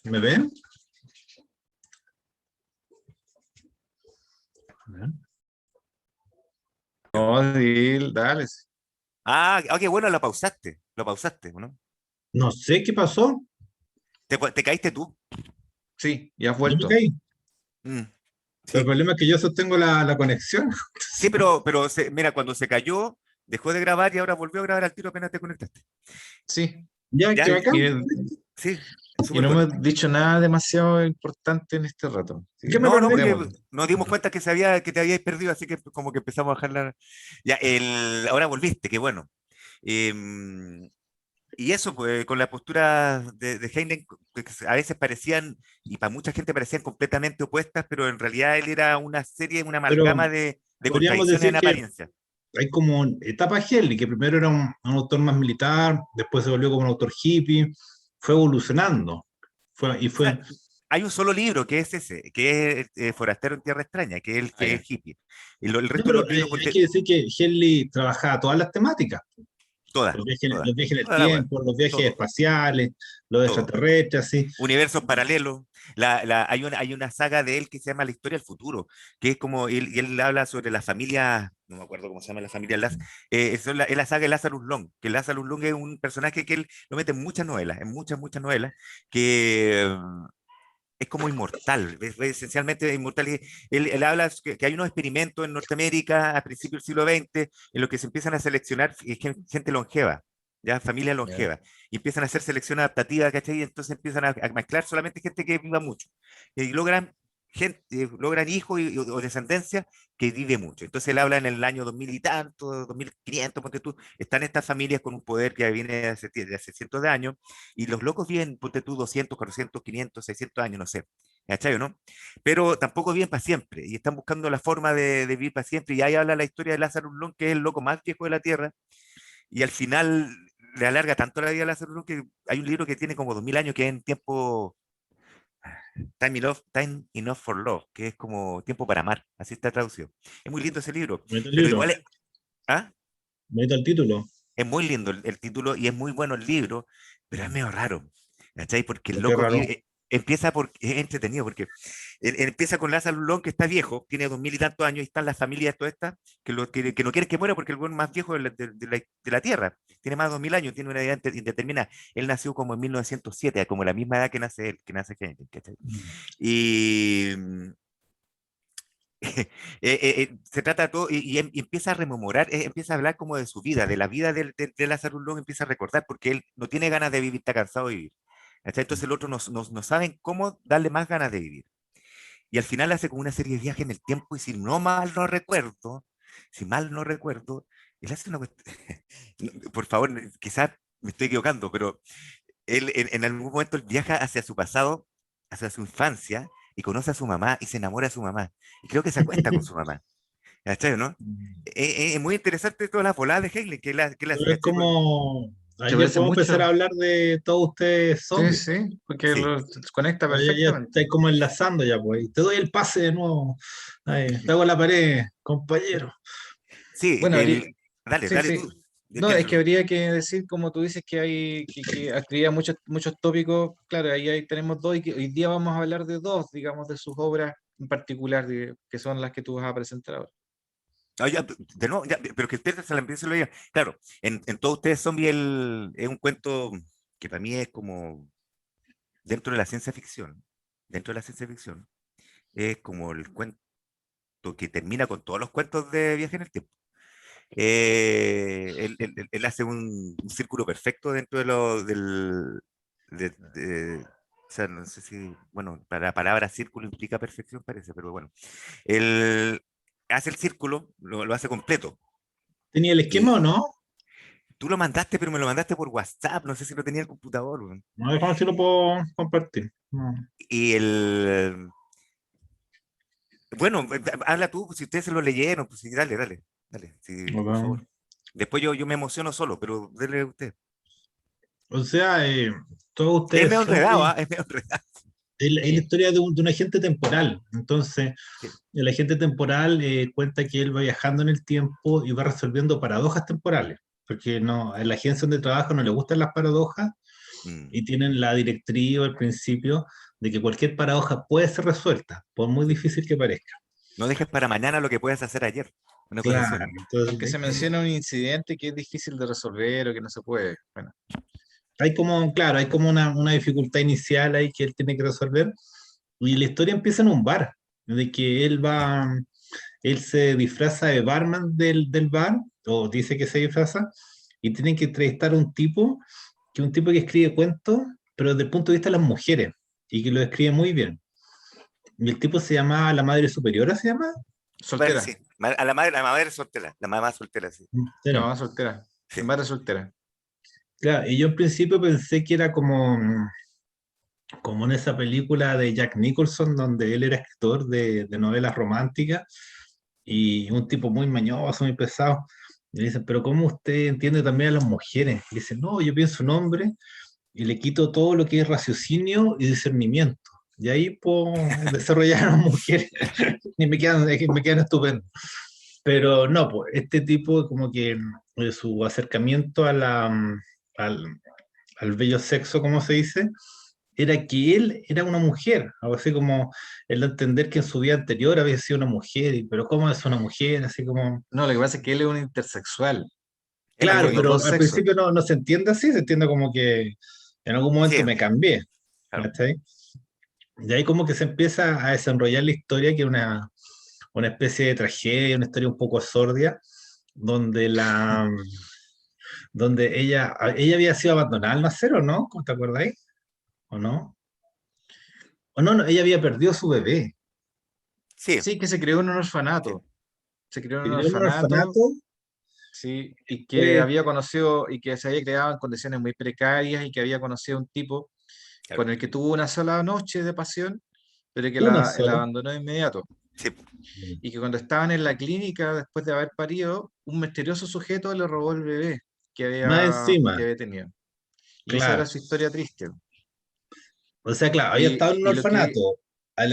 ¿Me ven? A ver. No, sí, dale. Qué bueno, lo pausaste, ¿no? No sé qué pasó. Te caíste tú. Sí, ya has Yo me vuelto. caí. Mm, Pero el sí, problema es que yo sostengo la conexión. sí, pero mira, cuando se cayó, dejó de grabar y ahora volvió a grabar al tiro apenas te conectaste. Sí. Ya, qué ¿Ya? bacán. Y, Sí, y súper no bueno. hemos dicho nada demasiado importante en este rato. Así ¿Qué que me No, perdí? porque démosle. nos dimos cuenta que te habíais perdido, así que como que empezamos a bajar la... Ya, ahora volviste, qué bueno. Em, y eso, pues, con la postura de Heinen, que a veces parecían, y para mucha gente parecían completamente opuestas, pero en realidad él era una serie, una Pero amalgama de podríamos contradicciones decir en que apariencia. hay como etapa Helley, que primero era un autor más militar, después se volvió como un autor hippie, fue evolucionando. Y O sea, fue. hay un solo libro que es ese, que es Forastero en Tierra Extraña, que es el Ah, que ya. es hippie. Y el No, resto de pero los libros, hay que decir que Helley trabajaba todas las temáticas. todas, todas, Los viajes en el toda la web, tiempo, los viajes todo, espaciales, los todo. extraterrestres, así. Universos paralelos. Hay una saga de él que se llama La historia del futuro, que es como y él habla sobre la familia, no me acuerdo cómo se llama la familia es la saga de Lazarus Long, que Lazarus Long es un personaje que él lo mete en muchas novelas, muchas novelas, que es como inmortal, es esencialmente inmortal. Y él habla que hay unos experimentos en Norteamérica a principios del siglo XX en los que se empiezan a seleccionar gente longeva, ya familias Ya. longevas, y empiezan a hacer selección adaptativa, ¿cachai? Y entonces empiezan a mezclar solamente gente que viva mucho, y logran gente, logran hijos o descendencia que vive mucho. Entonces él habla en el año 2000 y tanto, 2500, ponte tú, están estas familias con un poder que viene de hace cientos de años, y los locos viven, ponte tú, 200, 400, 500, 600 años, no sé, ¿cachai o no? Pero tampoco viven para siempre, y están buscando la forma de vivir para siempre, y ahí habla la historia de Lázaro Lung, que es el loco más viejo de la Tierra, y al final le alarga tanto la vida a Lázaro Lung que hay un libro que tiene como 2000 años, que es en tiempo, Time Enough for Love, que es como tiempo para amar, así está traducido. Es muy lindo ese libro, Bonito el pero libro, igual ¿ah? bonito el título. Es muy lindo el título y es muy bueno el libro, pero es medio raro, ¿cachai? Porque el Qué loco raro. empieza es entretenido, porque él empieza con Lázaro Lulón, que está viejo, tiene 2000 y tantos años, y están las familias todas estas, que no quieren que muera porque el buen más viejo de la Tierra, tiene más de 2000 años, tiene una edad indeterminada. Él nació como en 1907, como la misma edad que nace él, que nace Kennedy, ¿cachai? Y se trata de todo y empieza a rememorar, empieza a hablar como de su vida, de la vida de Lázaro Long, empieza a recordar, porque él no tiene ganas de vivir, está cansado de vivir. ¿Cachai? Entonces el otro no saben cómo darle más ganas de vivir. Y al final hace como una serie de viajes en el tiempo y si mal no recuerdo, él hace una cuestión, por favor, quizás me estoy equivocando, pero él en algún momento él viaja hacia su pasado, hacia su infancia, y conoce a su mamá y se enamora de su mamá. Y creo que se acuesta con su mamá. ¿Cachai, no? Es muy interesante todas las voladas de Hegel que él hace, Pero es ¿cachai? como. Se Ahí ya parece podemos empezar a mucho. hablar de todos ustedes Sí, zombies. sí, porque Sí, lo conecta Ya, ya perfectamente. estáis como enlazando ya, pues. Te doy el pase de nuevo. Ahí, te hago la pared, compañero. sí, Bueno, dale, sí, dale sí. tú, No, es que defiéndelo. habría que decir, como tú dices, que hay que actividad muchos tópicos. Claro, ahí tenemos dos y que hoy día vamos a hablar de dos, digamos, de sus obras en particular, que son las que tú vas a presentar ahora. Ah, ya, de nuevo, pero que ustedes se la empiecen a leer. Claro, en todos ustedes zombies es un cuento que para mí es como dentro de la ciencia ficción, dentro de la ciencia ficción, es como el cuento que termina con todos los cuentos de viaje en el tiempo. Él hace un círculo perfecto dentro o sea, no sé si, bueno, para la palabra círculo implica perfección, parece, pero bueno, él hace el círculo, lo hace completo. ¿Tenía el esquema Y o no? tú lo mandaste, pero me lo mandaste por WhatsApp, no sé si lo tenía en el computador, weón. No, déjame ver si lo puedo compartir. No. Y bueno, habla tú, si ustedes se lo leyeron, pues sí, dale, sí, por Ok. favor. Después yo me emociono solo, pero dele usted. O sea, todos Es ustedes medio enredado, zombies. ¿ah? Es medio enredado. Es la historia de un agente temporal. Entonces, Sí. el agente temporal cuenta que él va viajando en el tiempo y va resolviendo paradojas temporales. Porque no, a la agencia donde trabaja no le gustan las paradojas Mm. y tienen la directriz al principio de que cualquier paradoja puede ser resuelta, por muy difícil que parezca. No dejes para mañana lo que puedes hacer ayer. Una cosa así. Claro, entonces, Aunque se menciona un incidente que es difícil de resolver o que no se puede. Bueno, hay como, claro, hay como una dificultad inicial ahí que él tiene que resolver. Y la historia empieza en un bar, de que él se disfraza de barman del bar, o dice que se disfraza, y tiene que entrevistar a un tipo, que es un tipo que escribe cuentos, pero desde el punto de vista de las mujeres, y que lo escribe muy bien. Y el tipo se llama La Madre Superiora, ¿se llama? Bueno, soltera, sí, a la madre soltera, la mamá soltera, sí. la Era. mamá soltera, Sí. madre soltera. Claro, y yo en principio pensé que era como en esa película de Jack Nicholson, donde él era escritor de novelas románticas y un tipo muy mañoso, muy pesado. Y le dicen, pero ¿cómo usted entiende también a las mujeres? Y dice, no, yo pienso un hombre y le quito todo lo que es raciocinio y discernimiento. Y ahí puedo desarrollar a las mujeres y me quedan estupendos. Pero no, pues este tipo como que su acercamiento al, al bello sexo, como se dice, era que él era una mujer, algo así como el de entender que en su vida anterior había sido una mujer, pero ¿cómo es una mujer? Así como, No, lo que pasa es que él es un intersexual. Él es claro, Tiene un los pero dos al sexos. principio no se entiende así, se entiende como que en algún sí, momento me cambié, claro. ¿cachai? Y ahí como que se empieza a desenrollar la historia, que es una especie de tragedia, una historia un poco sordida, donde donde ella había sido abandonada al nacer, ¿o no? ¿Te acordáis? ¿O no? O no, no, ella había perdido a su bebé. Sí, Sí, que se creó en un sí, orfanato. Se creó en Se un crió en un orfanato, orfanato, sí, y que pues, había conocido, y que se había creado en condiciones muy precarias, y que había conocido a un tipo claro. con el que tuvo una sola noche de pasión, pero que una la sola. abandonó de inmediato. Sí, Y que cuando estaban en la clínica, después de haber parido, un misterioso sujeto le robó el bebé Más encima, que había tenido. Y esa era claro. su historia triste. O sea, claro, había estado en un Y lo que, orfanato, sí,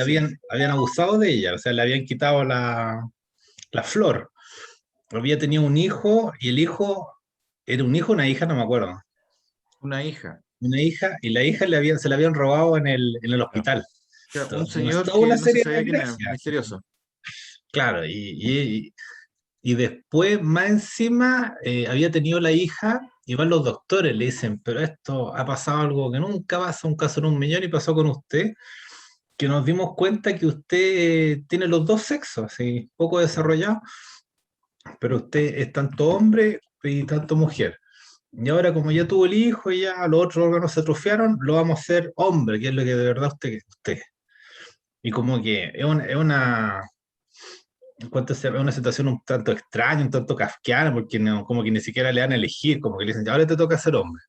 habían abusado de ella, o sea, le habían quitado la flor. Había tenido un hijo y el hijo, era un hijo o una hija, no me acuerdo. una hija, Una hija, y la hija se la habían robado en el claro. hospital. que era un Entonces, señor toda que una no se serie de sabía quién era, desgracias. misterioso. Claro, y después, más encima, había tenido la hija, y van los doctores, le dicen, pero esto ha pasado algo que nunca pasa, un caso en un millón, y pasó con usted, que nos dimos cuenta que usted tiene los dos sexos, así, poco desarrollado, pero usted es tanto hombre y tanto mujer. Y ahora, como ya tuvo el hijo y ya los otros órganos se atrofiaron, lo vamos a hacer hombre, que es lo que de verdad usted. Y como que es una situación un tanto extraña, un tanto kafkiana, porque no, como que ni siquiera le dan a elegir, como que le dicen, ahora te toca ser hombre.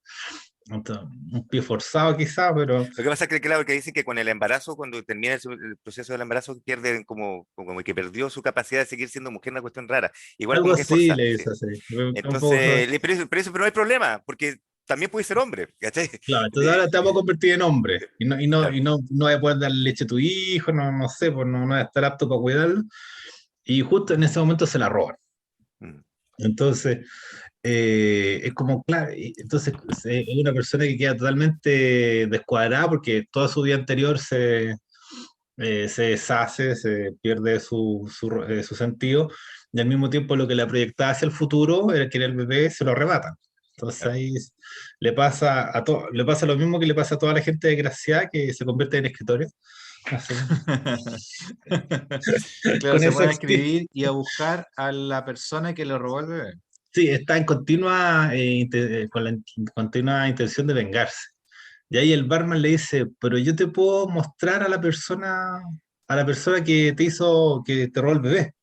Entonces, un pie forzado quizá, pero Lo que pasa es que, claro, que dicen que con el embarazo, cuando termina el proceso del embarazo, pierde como que perdió su capacidad de seguir siendo mujer, una cuestión rara. Igual algo como que es así forzada, le sí. dice así. Un poco, Entonces, pero no hay problema, porque también puede ser hombre, ¿cachai? claro, entonces ahora te vamos a convertir en hombre Claro. no vas a poder darle leche a tu hijo, no sé, pues no vas a estar apto para cuidarlo. Y justo en ese momento se la roban. Mm, Entonces, es como, claro, entonces es una persona que queda totalmente descuadrada porque toda su vida anterior se deshace, se pierde su sentido, y al mismo tiempo lo que le proyectaba hacia el futuro era que era el bebé, se lo arrebatan. Entonces claro. ahí le pasa lo mismo que le pasa a toda la gente desgraciada que se convierte en escritores. Así, Claro, con se esa pueden escribir y a buscar a la persona que le robó el bebé. sí, está en con la continua intención de vengarse. Y ahí el barman le dice, pero yo te puedo mostrar a la persona que te hizo, que te robó el bebé.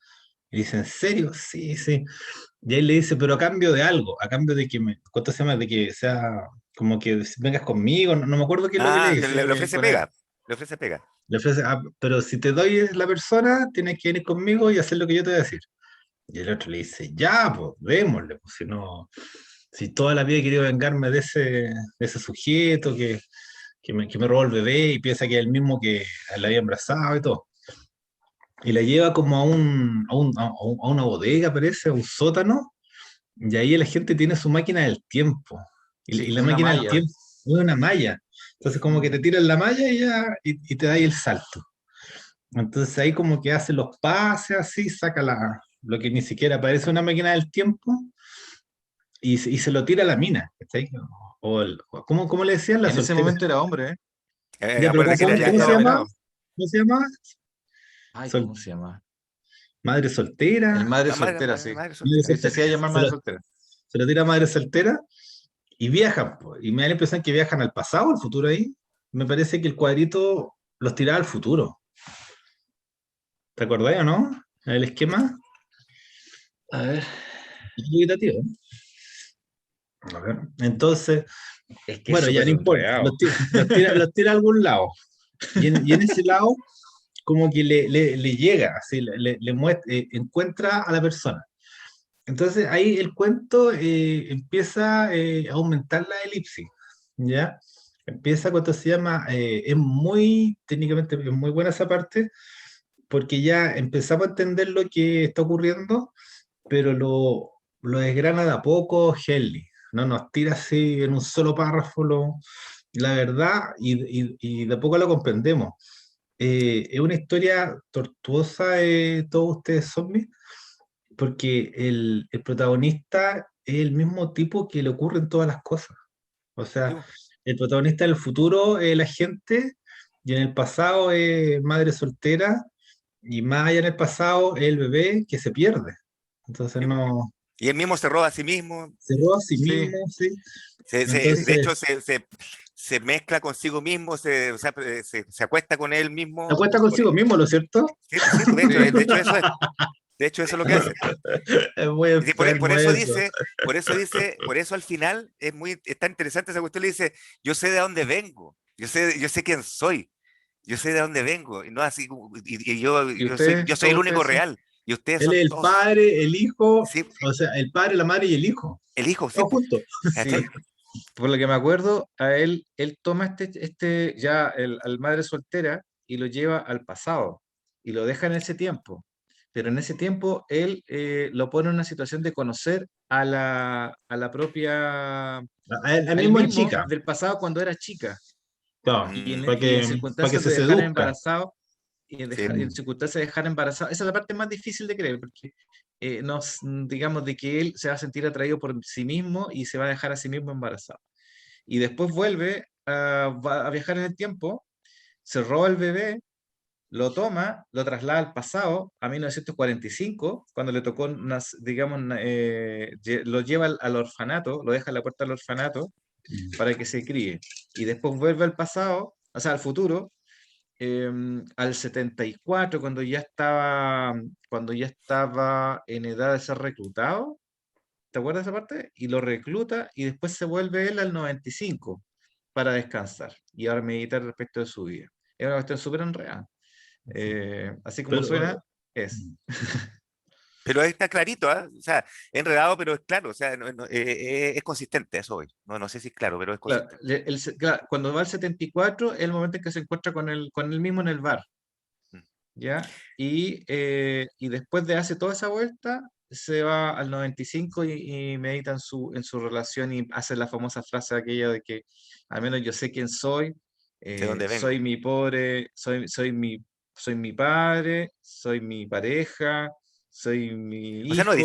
Y dice, ¿en serio? Sí, sí. Y ahí le dice, pero a cambio de algo, a cambio de que ¿cuánto se llama? De que sea, como que vengas conmigo, no me acuerdo qué es lo que le Ah, que dice. le ofrece Con él. pega, le ofrece pega. Le ofrece, "Ah, pero si te doy la persona, tienes que venir conmigo y hacer lo que yo te voy a decir". Y el otro le dice, ya, pues, démosle, pues, si no, si toda la vida he querido vengarme de ese sujeto que me robó el bebé y piensa que es el mismo que la había embarazado y todo. Y la lleva como a una bodega, parece, a un sótano, y ahí la gente tiene su máquina del tiempo. Y Sí, la con una máquina del malla. tiempo es una malla. Entonces como que te tiran la malla y ya, y te da ahí el salto. Entonces ahí como que hace los pases así, saca lo que ni siquiera parece una máquina del tiempo, y se lo tira a la mina, ¿cachai? ¿Cómo le decían? La En ese soltera. momento era hombre, ¿eh? Ya, pero Acuérdate que Ya ¿cómo se estaba llama? operado. ¿Cómo se llama? Ay, Sol- ¿cómo se llama? madre soltera. El madre la madre, soltera, sí. madre Madre soltera. Se soltera. hacía llamar madre soltera. Se lo tira a madre soltera y viajan, po. Y me da la impresión que viajan al pasado, al futuro ahí. Me parece que el cuadrito los tiraba al futuro. ¿Te acordás o no? El esquema. A ver. Equitativo. A ver. Entonces, Es que es bueno, ya súper no importa. enredado. Los tira a algún lado. Y en ese lado, como que le llega, así, encuentra a la persona. Entonces ahí el cuento empieza a aumentar la elipsis, ¿ya? Empieza cuando se llama, técnicamente es muy buena esa parte, porque ya empezamos a entender lo que está ocurriendo, pero lo desgrana de a poco Helly, no nos tira así en un solo párrafo la verdad y de a poco lo comprendemos. Es una historia tortuosa, todos ustedes zombies, porque el protagonista es el mismo tipo que le ocurren todas las cosas. O Sí, sea, po. el protagonista del futuro es la gente y en el pasado es madre soltera y más allá en el pasado es el bebé que se pierde. Entonces Sí, po. no, Y él mismo se roba a sí mismo. se roba a sí Sí. mismo, ¿sí? De Entonces, hecho, se mezcla consigo mismo, o sea, se acuesta con él mismo. acuesta consigo mismo, ¿lo es cierto? Sí, pues, Sí. de hecho eso es. De hecho, eso es lo que hace. Es muy Y enfermo eso. por eso al final es tan interesante esa cuestión. Le dice, yo sé de dónde vengo, yo sé quién soy, yo sé de dónde vengo, y no así, y ¿Y ustedes? yo soy el ¿Todos único ustedes son? real, y ustedes Él es son el todos, padre, el hijo, sí, o sea, el padre, la madre y el hijo. el hijo, sí, Todos pues, juntos. Sí. ¿cachai? Por lo que me acuerdo, él toma al madre soltera y lo lleva al pasado y lo deja en ese tiempo. Pero en ese tiempo él lo pone en una situación de conocer A él a él mismo en mismo chica. del pasado cuando era chica. Claro, Mm, Y en para que circunstancias se de dejar seduzca. embarazado, sí, en circunstancias de dejar embarazado, esa es la parte más difícil de creer, porque digamos de que él se va a sentir atraído por sí mismo y se va a dejar a sí mismo embarazado. Y después va a viajar en el tiempo, se roba el bebé, lo toma, lo traslada al pasado, a 1945, cuando le tocó, digamos, lo lleva al orfanato, lo deja en la puerta del orfanato para que se críe. Y después vuelve al pasado, o sea, al futuro, al 74, cuando ya estaba en edad de ser reclutado. ¿Te acuerdas de esa parte? Y lo recluta y después se vuelve él al 95 para descansar y ahora meditar respecto de su vida. Es una cuestión súper enredada. Así como Pero, suena, es. pero ahí está clarito, ¿ah? O sea, enredado, pero es claro, o sea, es consistente, eso hoy. No, no sé si es claro, pero es Claro, consistente. claro, cuando va al 74 es el momento en que se encuentra con él mismo en el bar, Mm. ¿ya? Y después de hace toda esa vuelta, se va al 95 y medita en su relación y hace la famosa frase aquella de que al menos yo sé quién soy, ¿De dónde soy vengo? mi pobre, soy mi padre, soy mi pareja, soy mi O sea, hijo. no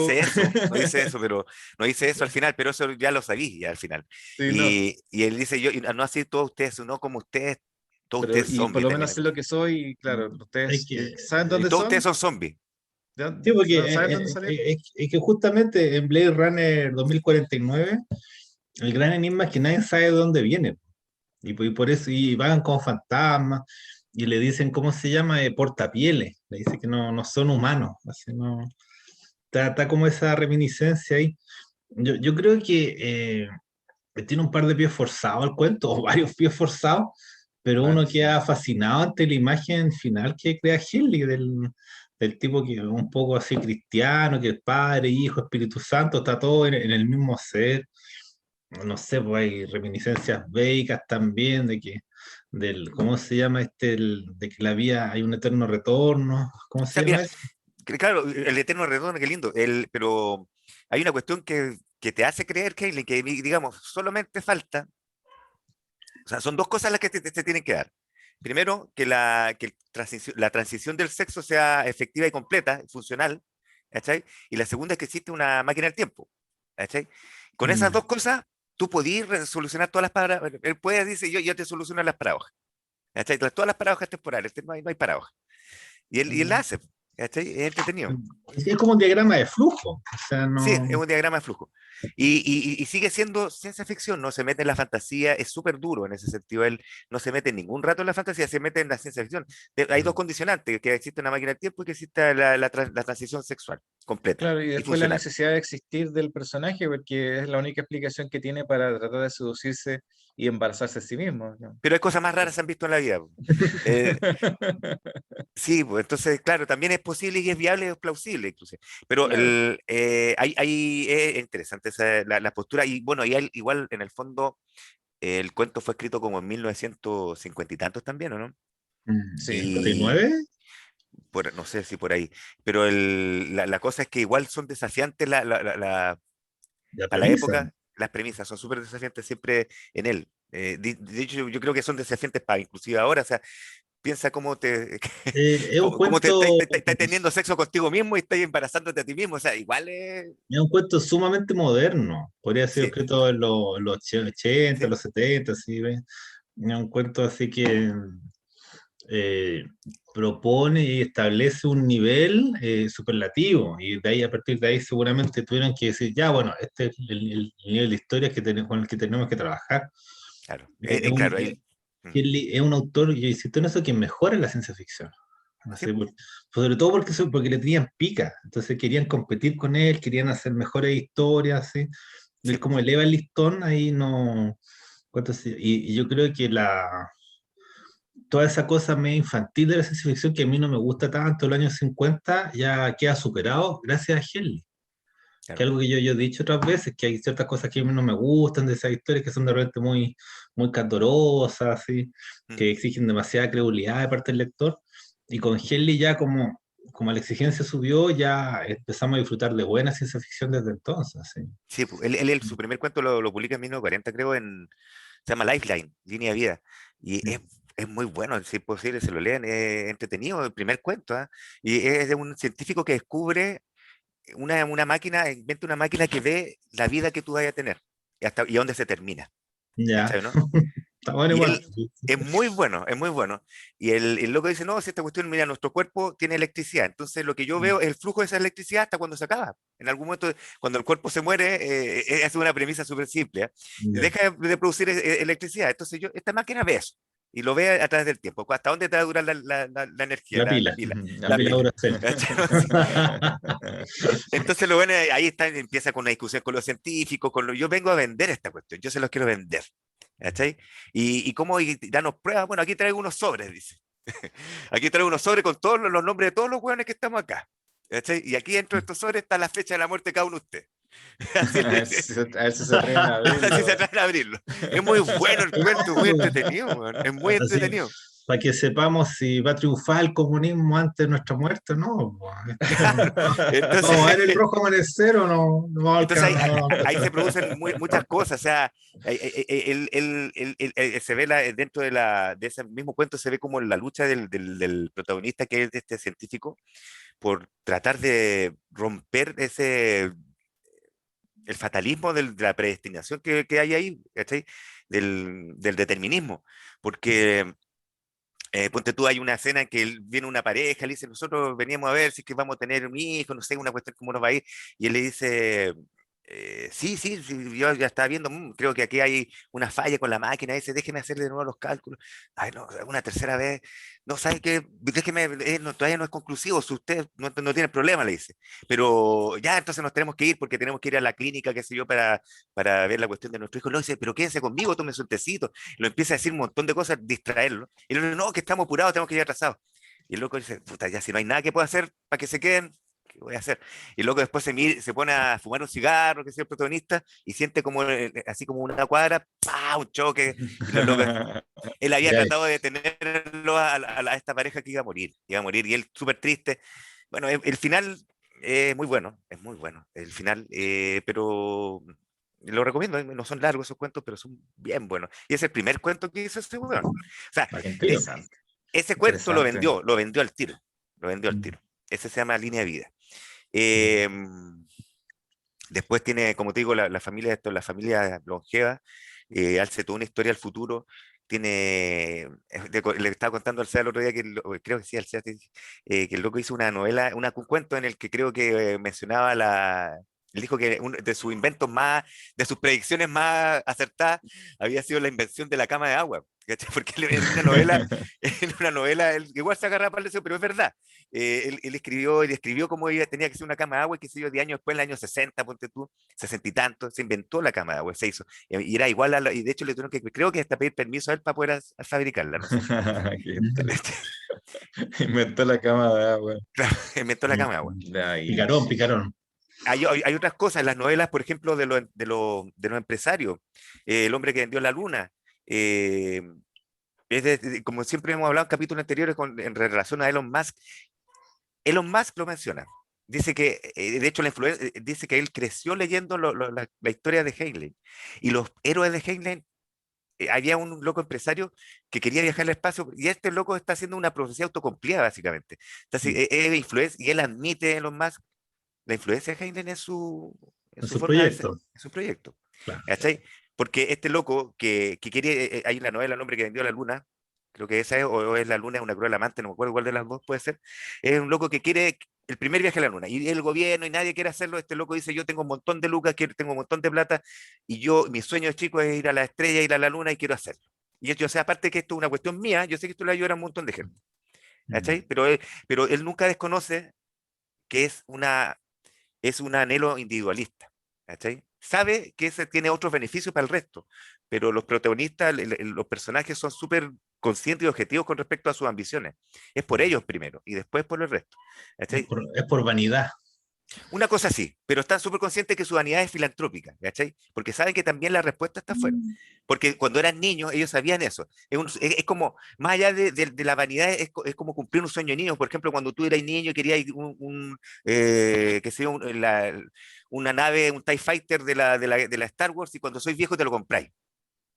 dice eso, pero no dice eso al final, pero eso ya lo sabí ya al final. Sí, no, Y él dice, yo, y no así todos ustedes, no como ustedes, todos pero ustedes y por zombies lo menos terminan. sé lo que soy y claro, es ustedes que, ¿saben Y dónde todos ustedes son? son zombies. sí, porque ¿Saben dónde salieron? es que justamente en Blade Runner 2049, el gran enigma es que nadie sabe de dónde viene. Y por eso, y van como fantasmas, y le dicen, ¿cómo se llama? Portapieles. Le dice que no son humanos. Así no, está como esa reminiscencia ahí. Yo creo que tiene un par de pies forzados el cuento, o varios pies forzados, pero Bueno, uno sí. queda fascinado ante la imagen final que crea Shelley del tipo que es un poco así cristiano, que es Padre, Hijo, Espíritu Santo, está todo en el mismo ser. No sé, pues hay reminiscencias védicas también ¿cómo se llama de que la vida hay un eterno retorno? ¿Cómo O se sea, mira, llama eso? claro, el eterno retorno, qué lindo, pero hay una cuestión que te hace creer, Kaylin, que digamos, solamente falta, o sea, son dos cosas las que te tienen que dar. Primero, que la transición del sexo sea efectiva y completa, funcional, ¿cachai? Y la segunda es que existe una máquina del tiempo, ¿cachai? Con esas dos cosas, tú podías solucionar todas las paradojas. Él puede, dice, yo te soluciono las paradojas, ¿cachai? Todas las paradojas temporales, no hay paradoja. Y él la hace, ¿cachai? Es entretenido. Es como un diagrama de flujo. O sea, Sí, no. es un diagrama de flujo. Y sigue siendo ciencia ficción, no se mete en la fantasía, es súper duro en ese sentido. Él no se mete ningún rato en la fantasía, se mete en la ciencia ficción. Hay dos condicionantes, que existe una máquina del tiempo y que existe la transición sexual completa Claro, y y después la funcional. necesidad de existir del personaje, porque es la única explicación que tiene para tratar de seducirse y embarazarse a sí mismo, ¿no? Pero hay cosas más raras que se han visto en la vida. Po. Eh, sí, pues entonces, claro, también es posible y es viable, es plausible incluso. Pero Claro. es interesante la postura. Y bueno, igual en el fondo el cuento fue escrito como en 1950 y tantos también, ¿o no? Sí, Y 59. no sé si por ahí, pero la cosa es que igual son desafiantes La para la premisa. época, las premisas son súper desafiantes siempre en él. De hecho, yo creo que son desafiantes para inclusive ahora, o sea, piensa cómo te, Es un cómo te cuento, estás teniendo sexo contigo mismo y estás embarazándote a ti mismo, o sea, igual es, es un cuento sumamente moderno. Podría ser sí, escrito en los 80, sí, los 70, ¿sí? ¿Ves? Es un cuento así que eh, propone y establece un nivel superlativo. Y de ahí, a partir de ahí, seguramente tuvieron que decir, ya, bueno, este es el nivel de historia que tenemos, con el que tenemos que trabajar. claro, Es un, claro, mm, es un autor, yo insisto en eso, que mejora la ciencia ficción. No sí, sé, sobre todo porque le tenían pica, entonces querían competir con él, querían hacer mejores historias, ¿sí? Él sí, como eleva el listón, ahí no... y yo creo que toda esa cosa medio infantil de la ciencia ficción que a mí no me gusta tanto, los años 50 ya queda superado gracias a Shelley. Que claro, algo que yo he dicho otras veces, que hay ciertas cosas que a mí no me gustan de esas historias que son de repente muy candorosas, ¿sí? mm, Que exigen demasiada credulidad de parte del lector. Y con Shelley ya como la exigencia subió, ya empezamos a disfrutar de buena ciencia ficción desde entonces, ¿sí? sí, pues, su primer cuento lo publica en 1940, creo, se llama Lifeline, Línea de Vida, y es muy bueno, si es posible, se lo lean, es entretenido, el primer cuento, ¿ah? Y es de un científico que descubre una máquina, inventa una máquina que ve la vida que tú vayas a tener y dónde se termina. Ya, ¿Cachai, no? está bueno Y igual. él es muy bueno, es muy bueno. Y el loco dice, no, si esta cuestión, mira, nuestro cuerpo tiene electricidad. Entonces lo que yo veo es el flujo de esa electricidad hasta cuando se acaba. En algún momento, cuando el cuerpo se muere, es una premisa súper simple, ¿eh? Ya. Deja de producir electricidad. Entonces esta máquina ve eso. Y lo ve a través del tiempo. ¿Hasta dónde te va a durar la energía, La la pila, pila? la la La pila pila. Duracell. ¿Cachai? Entonces lo bueno, ahí está, empieza con una discusión con los científicos, yo vengo a vender esta cuestión, yo se los quiero vender. ¿Cachai? ¿Y cómo danos pruebas? Bueno, aquí traigo unos sobres, dice. Aquí traigo unos sobres con todos los nombres de todos los hueones que estamos acá. ¿Cachai? Y aquí dentro de estos sobres está la fecha de la muerte de cada uno de ustedes. Así, A ver si se atreven a así se abrirlo. atreven a abrirlo. Es muy bueno el cuento, muy Claro, entretenido, weón. Es muy así, entretenido. para que sepamos si va a triunfar el comunismo antes de nuestra muerte, ¿no? Entonces, ¿Vamos a ver el rojo amanecer o no? No vamos a entonces ahí, no ahí- vamos a ahí se alcanzar. producen muchas cosas. O sea, se ve dentro de ese mismo cuento, se ve como la lucha del protagonista, que es de este científico, por tratar de romper el fatalismo de la predestinación que hay ahí, ¿cachai? Del determinismo. Porque, ponte tú, hay una escena en que viene una pareja, le dice, nosotros veníamos a ver si es que vamos a tener un hijo, no sé, una cuestión cómo nos va a ir, y él le dice, sí, sí, sí, yo ya estaba viendo, creo que aquí hay una falla con la máquina, dice, déjeme hacerle de nuevo los cálculos. Ay, no, una tercera vez, no, ¿sabe qué? Déjeme, todavía no es conclusivo, si usted no tiene problema, le dice, pero ya, entonces nos tenemos que ir porque tenemos que ir a la clínica, qué sé yo, para ver la cuestión de nuestro hijo. Lo dice, pero quédense conmigo, tome su tecito. Lo empieza a decir un montón de cosas, distraerlo. Y luego, no, que estamos apurados, tenemos que ir atrasados. Y el loco dice, puta, ya si no hay nada que pueda hacer para que se queden, ¿qué voy a hacer? Y el loco después se pone a fumar un cigarro, que es el protagonista, y siente como, así como una cuadra, ¡pah! Un choque, y los locos, él había Ya, tratado de detenerlo a esta pareja que iba a morir, y él súper triste. Bueno, el final es muy bueno, es muy bueno, el final, pero lo recomiendo, no son largos esos cuentos, pero son bien buenos. Y es el primer cuento que hizo ese weón. O sea, para que tiro. Interesante, ese cuento interesante. lo vendió al tiro, lo vendió al Mm. tiro. Ese se llama Línea de Vida. Después tiene, como te digo, la familia, la familia longeva, hace toda una historia al futuro. Tiene, le estaba contando al SEA el otro día, creo que sí, al SEA, que el loco hizo una novela, un cuento en el que creo que mencionaba él dijo que de sus inventos más, de sus predicciones más acertadas, había sido la invención de la cama de agua. ¿Cachai? Porque en una novela, en una novela, él igual se agarra para el deseo, pero es verdad. Él escribió cómo tenía que ser una cama de agua, y qué sé yo, 10 años después, en el año 60, ponte tú, 60 y tanto, se inventó la cama de agua, se hizo. Y era igual y de hecho le tuvieron que, creo que hasta pedir permiso a él para poder fabricarla, no sé. Qué interesante. Inventó la cama de agua. Inventó la cama de agua. De ahí. Picarón, picarón. Hay otras cosas, en las novelas, por ejemplo, de los empresarios. El hombre que vendió la luna. eh, como siempre hemos hablado en capítulos anteriores en relación a Elon Musk. Elon Musk lo menciona. Dice que, de hecho, dice que él creció leyendo la historia de Heinlein. Y los héroes de Heinlein, había un loco empresario que quería viajar al espacio, y este loco está haciendo una profecía autocumplida, básicamente. Entonces, y él admite, Elon Musk, la influencia de Heinlein en En su su forma de ser, proyecto. en su proyecto. Claro. ¿Cachai? Porque este loco que quiere, hay una novela, El hombre que vendió la luna, creo que esa es, o es La luna es una cruel amante, no me acuerdo cuál de las dos puede ser. Es un loco que quiere el primer viaje a la luna, y el gobierno y nadie quiere hacerlo. Este loco dice: yo tengo un montón de lucas, tengo un montón de plata, y mi sueño de chico es ir a la estrella, ir a la luna, y quiero hacerlo. Y yo, o sea, aparte que esto es una cuestión mía, yo sé que esto le ayuda a un montón de gente. ¿Cachai? Pero él nunca desconoce que es un anhelo individualista. ¿Cachai? Sabe que ese tiene otros beneficios para el resto, pero los protagonistas, los personajes son súper conscientes y objetivos con respecto a sus ambiciones. Es por ellos primero y después por el resto. ¿Cachai? Es por vanidad. Una cosa así, pero están súper conscientes que su vanidad es filantrópica, ¿cachai? Porque saben que también la respuesta está afuera. Porque cuando eran niños, ellos sabían eso. Es como, más allá de la vanidad, es como cumplir un sueño de niño. Por ejemplo, cuando tú eras niño y querías que sea una nave, un TIE Fighter de la Star Wars, y cuando sois viejo te lo compráis.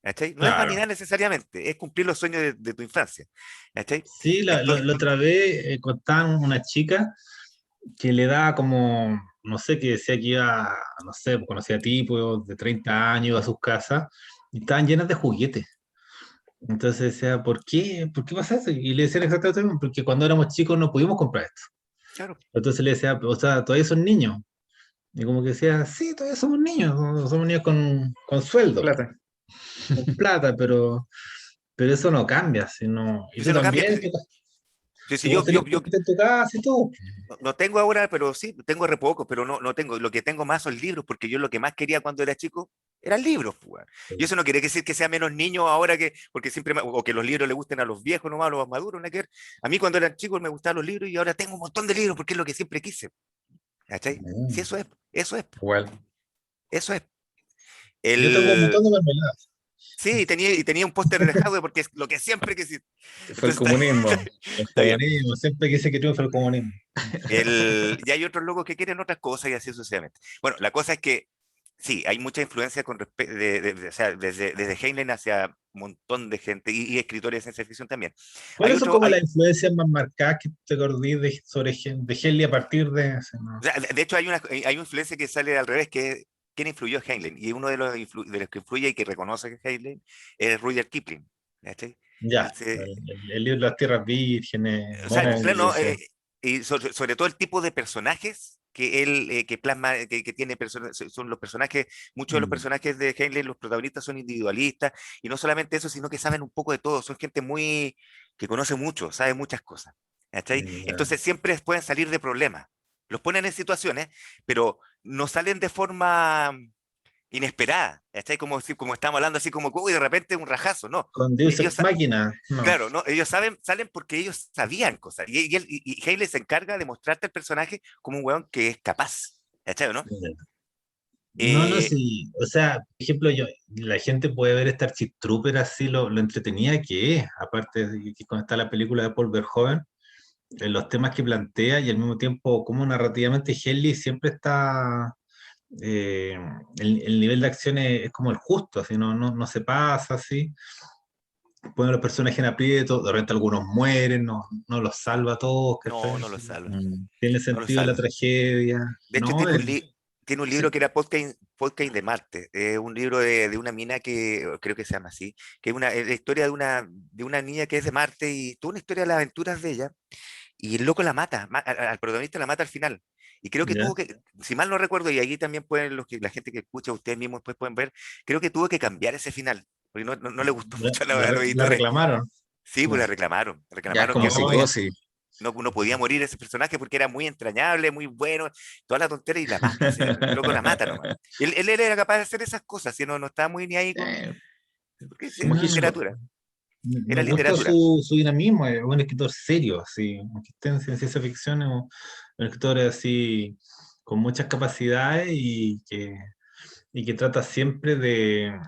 ¿Cachai? No es Claro. vanidad necesariamente, es cumplir los sueños de tu infancia. ¿Cachai? Sí, Entonces, la otra vez contaban una chica que le da como, no sé, que decía que iba, no sé, conocía tipos de 30 años a sus casas y estaban llenas de juguetes. Entonces decía, ¿por qué? ¿Por qué pasa eso? Y le decían exactamente lo mismo, porque cuando éramos chicos no pudimos comprar esto. claro. Entonces le decía, o sea, todavía son niños. Y como que decía, sí, todavía somos niños con sueldo, Plata. con plata, pero eso no cambia, sino, y tú Eso no cambia. también, Sí, tú tenés juguetes en tu casa y todo. no tengo ahora, pero sí, tengo re poco, pero no tengo. Lo que tengo más son libros, porque yo lo que más quería cuando era chico eran libros, pues, weón. Y eso no quiere decir que sea menos niño ahora, porque siempre, o que los libros le gusten a los viejos nomás, a los más maduros, nada que ver. A mí cuando era chico me gustaban los libros, y ahora tengo un montón de libros porque es lo que siempre quise. ¿Cachai? Sí, Mm. Igual. eso es. Yo tengo un El, montón de mermeladas. sí, y tenía un póster de Hardware porque es lo que siempre quise. Fue el Entonces comunismo. El está bien. comunismo, siempre quise que triunfe el comunismo. Y hay otros locos que quieren otras cosas, y así sucesivamente. Bueno, la cosa es que sí, hay mucha influencia o sea, desde Heinlein hacia un montón de gente, y escritores de ciencia ficción también. Hay ¿Cuáles son otro, como las influencias más marcadas que te acordás de Helley a partir de ese, o ¿no? sea, de hecho hay una influencia que sale al revés, que es quién influyó a Heinlein. Y uno de los que influye y que reconoce a Heinlein es Rudyard Kipling. ¿Cachai? Ya, Ese- el libro de las tierras vírgenes, O sea, claro, Mowgli, no, sí. y sobre todo el tipo de personajes que él que plasma, que tiene son los personajes. Muchos de los mm, personajes de Heinlein, los protagonistas, son individualistas, y no solamente eso, sino que saben un poco de todo, son gente que conoce mucho, sabe muchas cosas. ¿Cachai? ya. Entonces siempre pueden salir de problemas. Los ponen en situaciones, pero no salen de forma inesperada. ¿Cachai? Como estamos hablando, así como, uy, de repente un rajazo, no. Con Deus Ellos, Ex Machina, no. Claro, ¿no? Ellos salen porque ellos sabían cosas. Y Haley se encarga de mostrarte al personaje como un weón que es capaz. ¿Cachai, no? No, no, Eh, sí. O sea, por ejemplo, la gente puede ver Starship Trooper así, lo entretenida que es, aparte de que cuando está la película de Paul Verhoeven, en los temas que plantea y al mismo tiempo como narrativamente Helley siempre está, eh, el nivel de acción es como el justo, así, no se pasa así. pone a los personajes en aprieto, de repente algunos mueren, no los salva a todos, No, ¿cachai? no lo salva, Tiene no lo sentido la salva. tragedia, De hecho, ¿no? tiene un libro Sí, que era Podcast de Marte, un libro de una mina que creo que se llama así, que es la historia de una niña que es de Marte y toda una historia de las aventuras de ella, y el loco la mata, al protagonista la mata al final. Y creo que ya. tuvo que, si mal no recuerdo, y ahí también pueden la gente que escucha, ustedes mismos después pueden ver, creo que tuvo que cambiar ese final, porque no le gustó mucho La, a los la editores. reclamaron. Sí, pues Ya. Ya es reclamaron como que psicosis. no podía morir ese personaje porque era muy entrañable, muy bueno, toda la tontería y la mata, sí, el loco la mata nomás. Él era capaz de hacer esas cosas, y no estaba muy ni ahí con, Eh, porque sí, como Hitchcock. Me era gusta literatura. su dinamismo, es un escritor serio, así, aunque esté en ciencia ficción, es un escritor así con muchas capacidades y que trata siempre de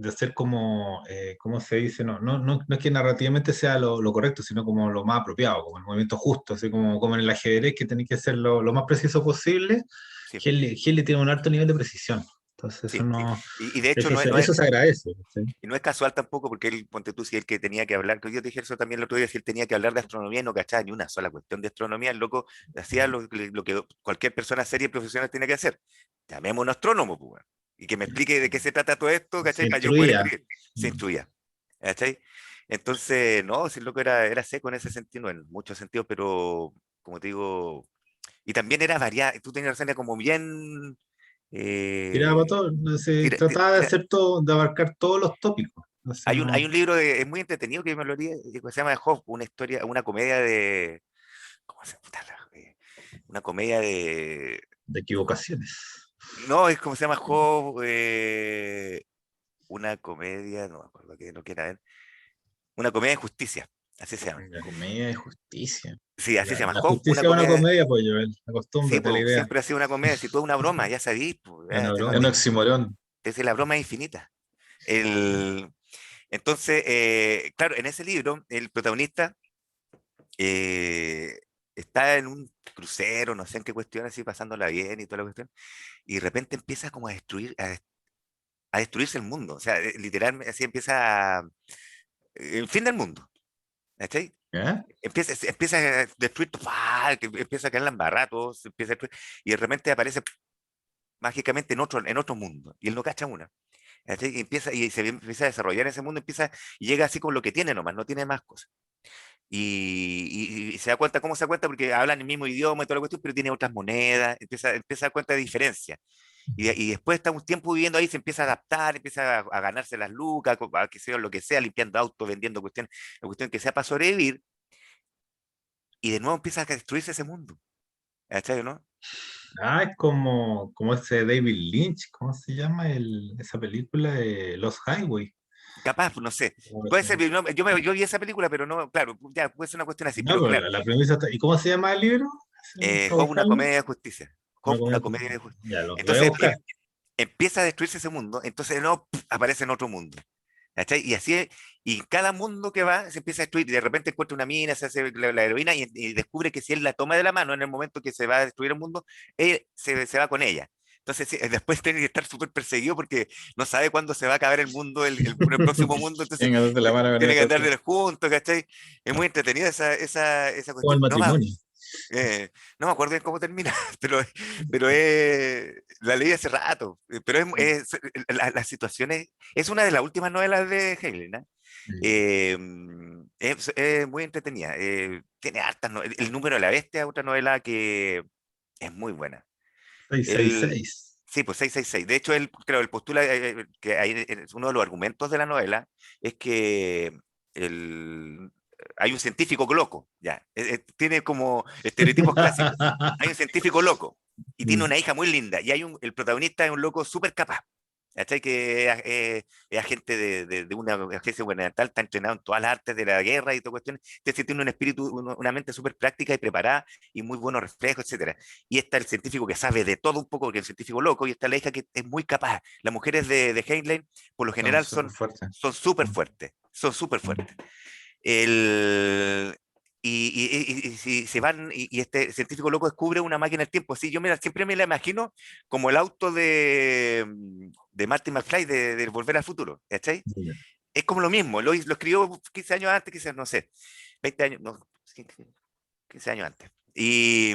hacer como, ¿cómo se dice? No es que narrativamente sea lo correcto, sino como lo más apropiado, como el movimiento justo, así como en el ajedrez, que tenéis que ser lo más preciso posible. Sí, Helle tiene un alto nivel de precisión, entonces eso sí, sí. no, Y de hecho eso se agradece. ¿Sí? y no es casual tampoco porque él, ponte tú, si él que tenía que hablar, que yo te dije eso también el otro día, si él tenía que hablar de astronomía y no cachaba ni una sola cuestión de astronomía, el loco hacía lo que cualquier persona seria y profesional tiene que hacer. Llamemos a un astrónomo, pues, weón, y que me explique de qué se trata todo esto, Se ¿cachai? Para yo poder instruía. escribir. Se instruía, ¿cachai? Entonces, no, si el loco era seco en ese sentido, no, en muchos sentidos, pero como te digo, y también era variado, tú tenías razón, era como bien... Tiraba para eh, todo, se tira- trataba de tira- hacer todo, de abarcar todos los tópicos. Entonces hay no, un libro es muy entretenido que me lo leí, que se llama Job, una historia, una comedia de, ¿cómo se llama? Una comedia de, de equivocaciones. no, es como se llama Job, una comedia, no me acuerdo que no quiera ver, una comedia de justicia, así se llama. Ya. Comedia de justicia. Sí, así se llama La Job, una justicia es una comedia, comedia, pues Joel, sí, acostúmbrate a la pues idea. siempre ha sido una comedia, si tú es una broma, ya sabís, pues, Es una Un broma. oxímoron. es la broma es infinita. El, entonces, claro, en ese libro, el protagonista eh, está en un crucero, no sé en qué cuestión, así pasándola bien y toda la cuestión, y de repente empieza como a a destruirse el mundo, o sea, literalmente así empieza el fin del mundo, ¿cachai? ¿Ya? Empieza a destruir, que empieza a caer la embarrada, todo se empieza a destruir, y de repente aparece mágicamente en otro mundo, y él no cacha una. ¿Cachai? Y se empieza a desarrollar ese mundo, y llega así con lo que tiene nomás, no tiene más cosas. Y se da cuenta, ¿cómo se da cuenta? Porque hablan el mismo idioma y toda la cuestión, pero tiene otras monedas, empieza a dar cuenta de diferencia. Y después está un tiempo viviendo ahí, se empieza a adaptar, empieza a ganarse las lucas, a que sea lo que sea, limpiando autos, vendiendo cuestiones, la cuestión que sea para sobrevivir, y de nuevo empieza a destruirse ese mundo. ¿Cachai, no? Ah, es como ese David Lynch, ¿cómo se llama esa película de Los Highway? Capaz, no sé. Puede ser, yo vi esa película, pero no, claro, ya puede ser una cuestión así, No, pero pero claro, la premisa está. ¿Y cómo se llama el libro? Para Job, una buscarlo. comedia de justicia. Una Job, una comedia. comedia de justicia. Ya, lo voy a Entonces, buscar. empieza a destruirse ese mundo, entonces no, aparece en otro mundo. ¿Cachai? Y así, y cada mundo que va se empieza a destruir, y de repente encuentra una mina, se hace la heroína y descubre que si él la toma de la mano en el momento que se va a destruir el mundo, él se va con ella. Entonces, sí, después tiene que estar súper perseguido porque no sabe cuándo se va a acabar el mundo, el próximo mundo, entonces Venga, date la mano con tiene que andar esta. de juntos, ¿cachai? Es muy entretenida esa Como el cuestión. matrimonio. No me acuerdo bien cómo termina, pero, la leí hace rato, pero las situaciones, es una de las últimas novelas de Heinlein, ¿no? Es muy entretenida, tiene hartas, El número de la bestia, otra novela que es muy buena. El, 666. sí, pues 666. De hecho, él, creo, él postula que es uno de los argumentos de la novela es que el, hay un científico loco, ya. Tiene como estereotipos clásicos. Hay un científico loco y tiene una hija muy linda y el protagonista es un loco súper capaz. ¿Cachai? Que es agente de una agencia gubernamental, está entrenado en todas las artes de la guerra y todo cuestiones. Entonces tiene un espíritu, una mente súper práctica y preparada y muy buenos reflejos, etcétera. Y está el científico que sabe de todo un poco, porque es el científico loco, y está la hija que es muy capaz. Las mujeres de Heinlein, por lo Son general, súper fuertes. son súper fuertes, son súper fuertes. El, y si se van, y este científico loco descubre una máquina del tiempo. Sí, yo mira, siempre me la imagino como el auto de Marty McFly de Volver al Futuro, ¿cachai? es como lo mismo, lo escribió 15 años antes, quizás, no sé, 20 años, no, 15 años antes. Y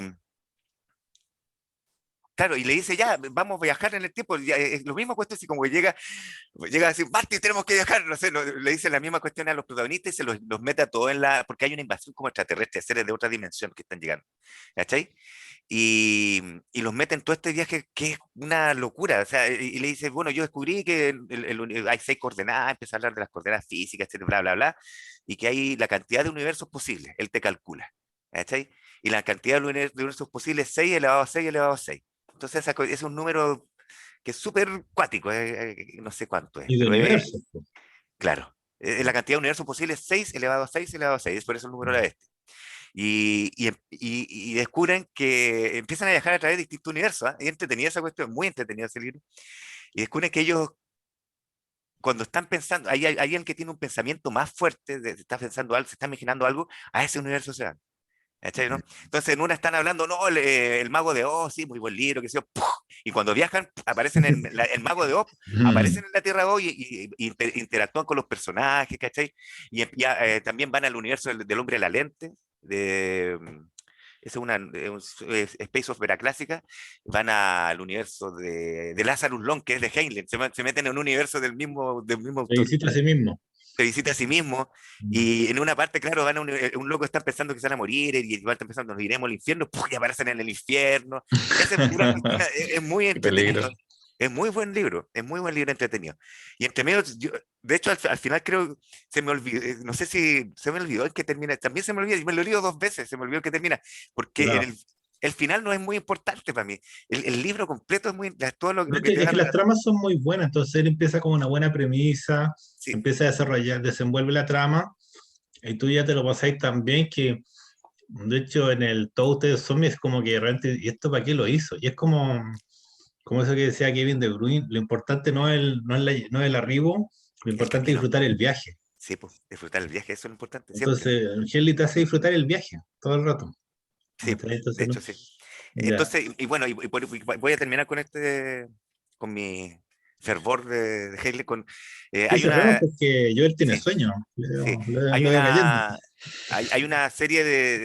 claro, y le dice, ya, vamos a viajar en el tiempo. Ya, es lo mismo cuestión, así como que llega a decir, Marty, tenemos que viajar, no sé, le dice la misma cuestión a los protagonistas y los mete a todos porque hay una invasión como extraterrestre, seres de otra dimensión que están llegando, ¿cachai? Y los mete en todo este viaje que es una locura, o sea, y le dice, bueno, yo descubrí que hay 6 coordenadas, empieza a hablar de las coordenadas físicas, etcétera, bla, bla, bla, y que hay la cantidad de universos posibles, él te calcula, ¿cachai? Y la cantidad de universos posibles es 6 elevado a 6 elevado a 6. Entonces es un número que es súper cuático, no sé cuánto es, Y de pero es, universo. claro, la cantidad de universos posibles es 6 elevado a 6 elevado a 6, por eso el número era este. Y descubren que empiezan a viajar a través de distintos universos, ¿eh? Y entretenida esa cuestión, muy entretenido ese libro. Y descubren que ellos, cuando están pensando, hay alguien que tiene un pensamiento más fuerte, está pensando algo, se está imaginando algo, a ese universo se van. ¿Cachai, no? Entonces en una están hablando, no, el Mago de Oz, sí, muy buen libro, que sé yo, ¡puf! Y cuando viajan, aparecen el Mago de Oz, aparecen en la Tierra hoy y interactúan con los personajes, ¿cachai? Y también van al universo del hombre de la lente, es Space Opera clásica, van al universo de Lazarus Long, que es de Heinlein, se meten en un universo del mismo Se autor, visita a sí mismo. se visita a sí mismo, y en una parte, claro, un loco está pensando que se van a morir, y igual está pensando, nos iremos al infierno, ¡puf! Y aparecen en el infierno. Esa es pura cuestión, es muy Qué peligro. entretenido. Es muy buen libro entretenido. Y entre medio, de hecho, al final creo, se me olvidó, no sé si se me olvidó el que termina, también se me olvidó, y me lo he leído 2 veces, se me olvidó el que termina, porque Claro. el final no es muy importante para mí. El libro completo es todo lo De que hecho, te es que dan. las tramas son muy buenas, entonces él empieza con una buena premisa, Sí, empieza a desarrollar, desenvuelve la trama, y tú ya te lo pasáis tan bien que, de hecho, en el Toast de Zombies es como que realmente, ¿y esto para qué lo hizo? Y es como eso que decía Kevin De Bruyne, lo importante no es el arribo, lo el importante es camino. disfrutar el viaje. Sí, pues, disfrutar el viaje, eso es lo importante, siempre. Entonces, Heli te hace disfrutar el viaje todo el rato. Sí, de Entonces, no, hecho, sí. ya. Entonces, y bueno, voy a terminar con mi fervor de Haley, Sí, hay cerremos una, porque Joel tiene sí, sueño. sí, Lo veo cayendo. hay una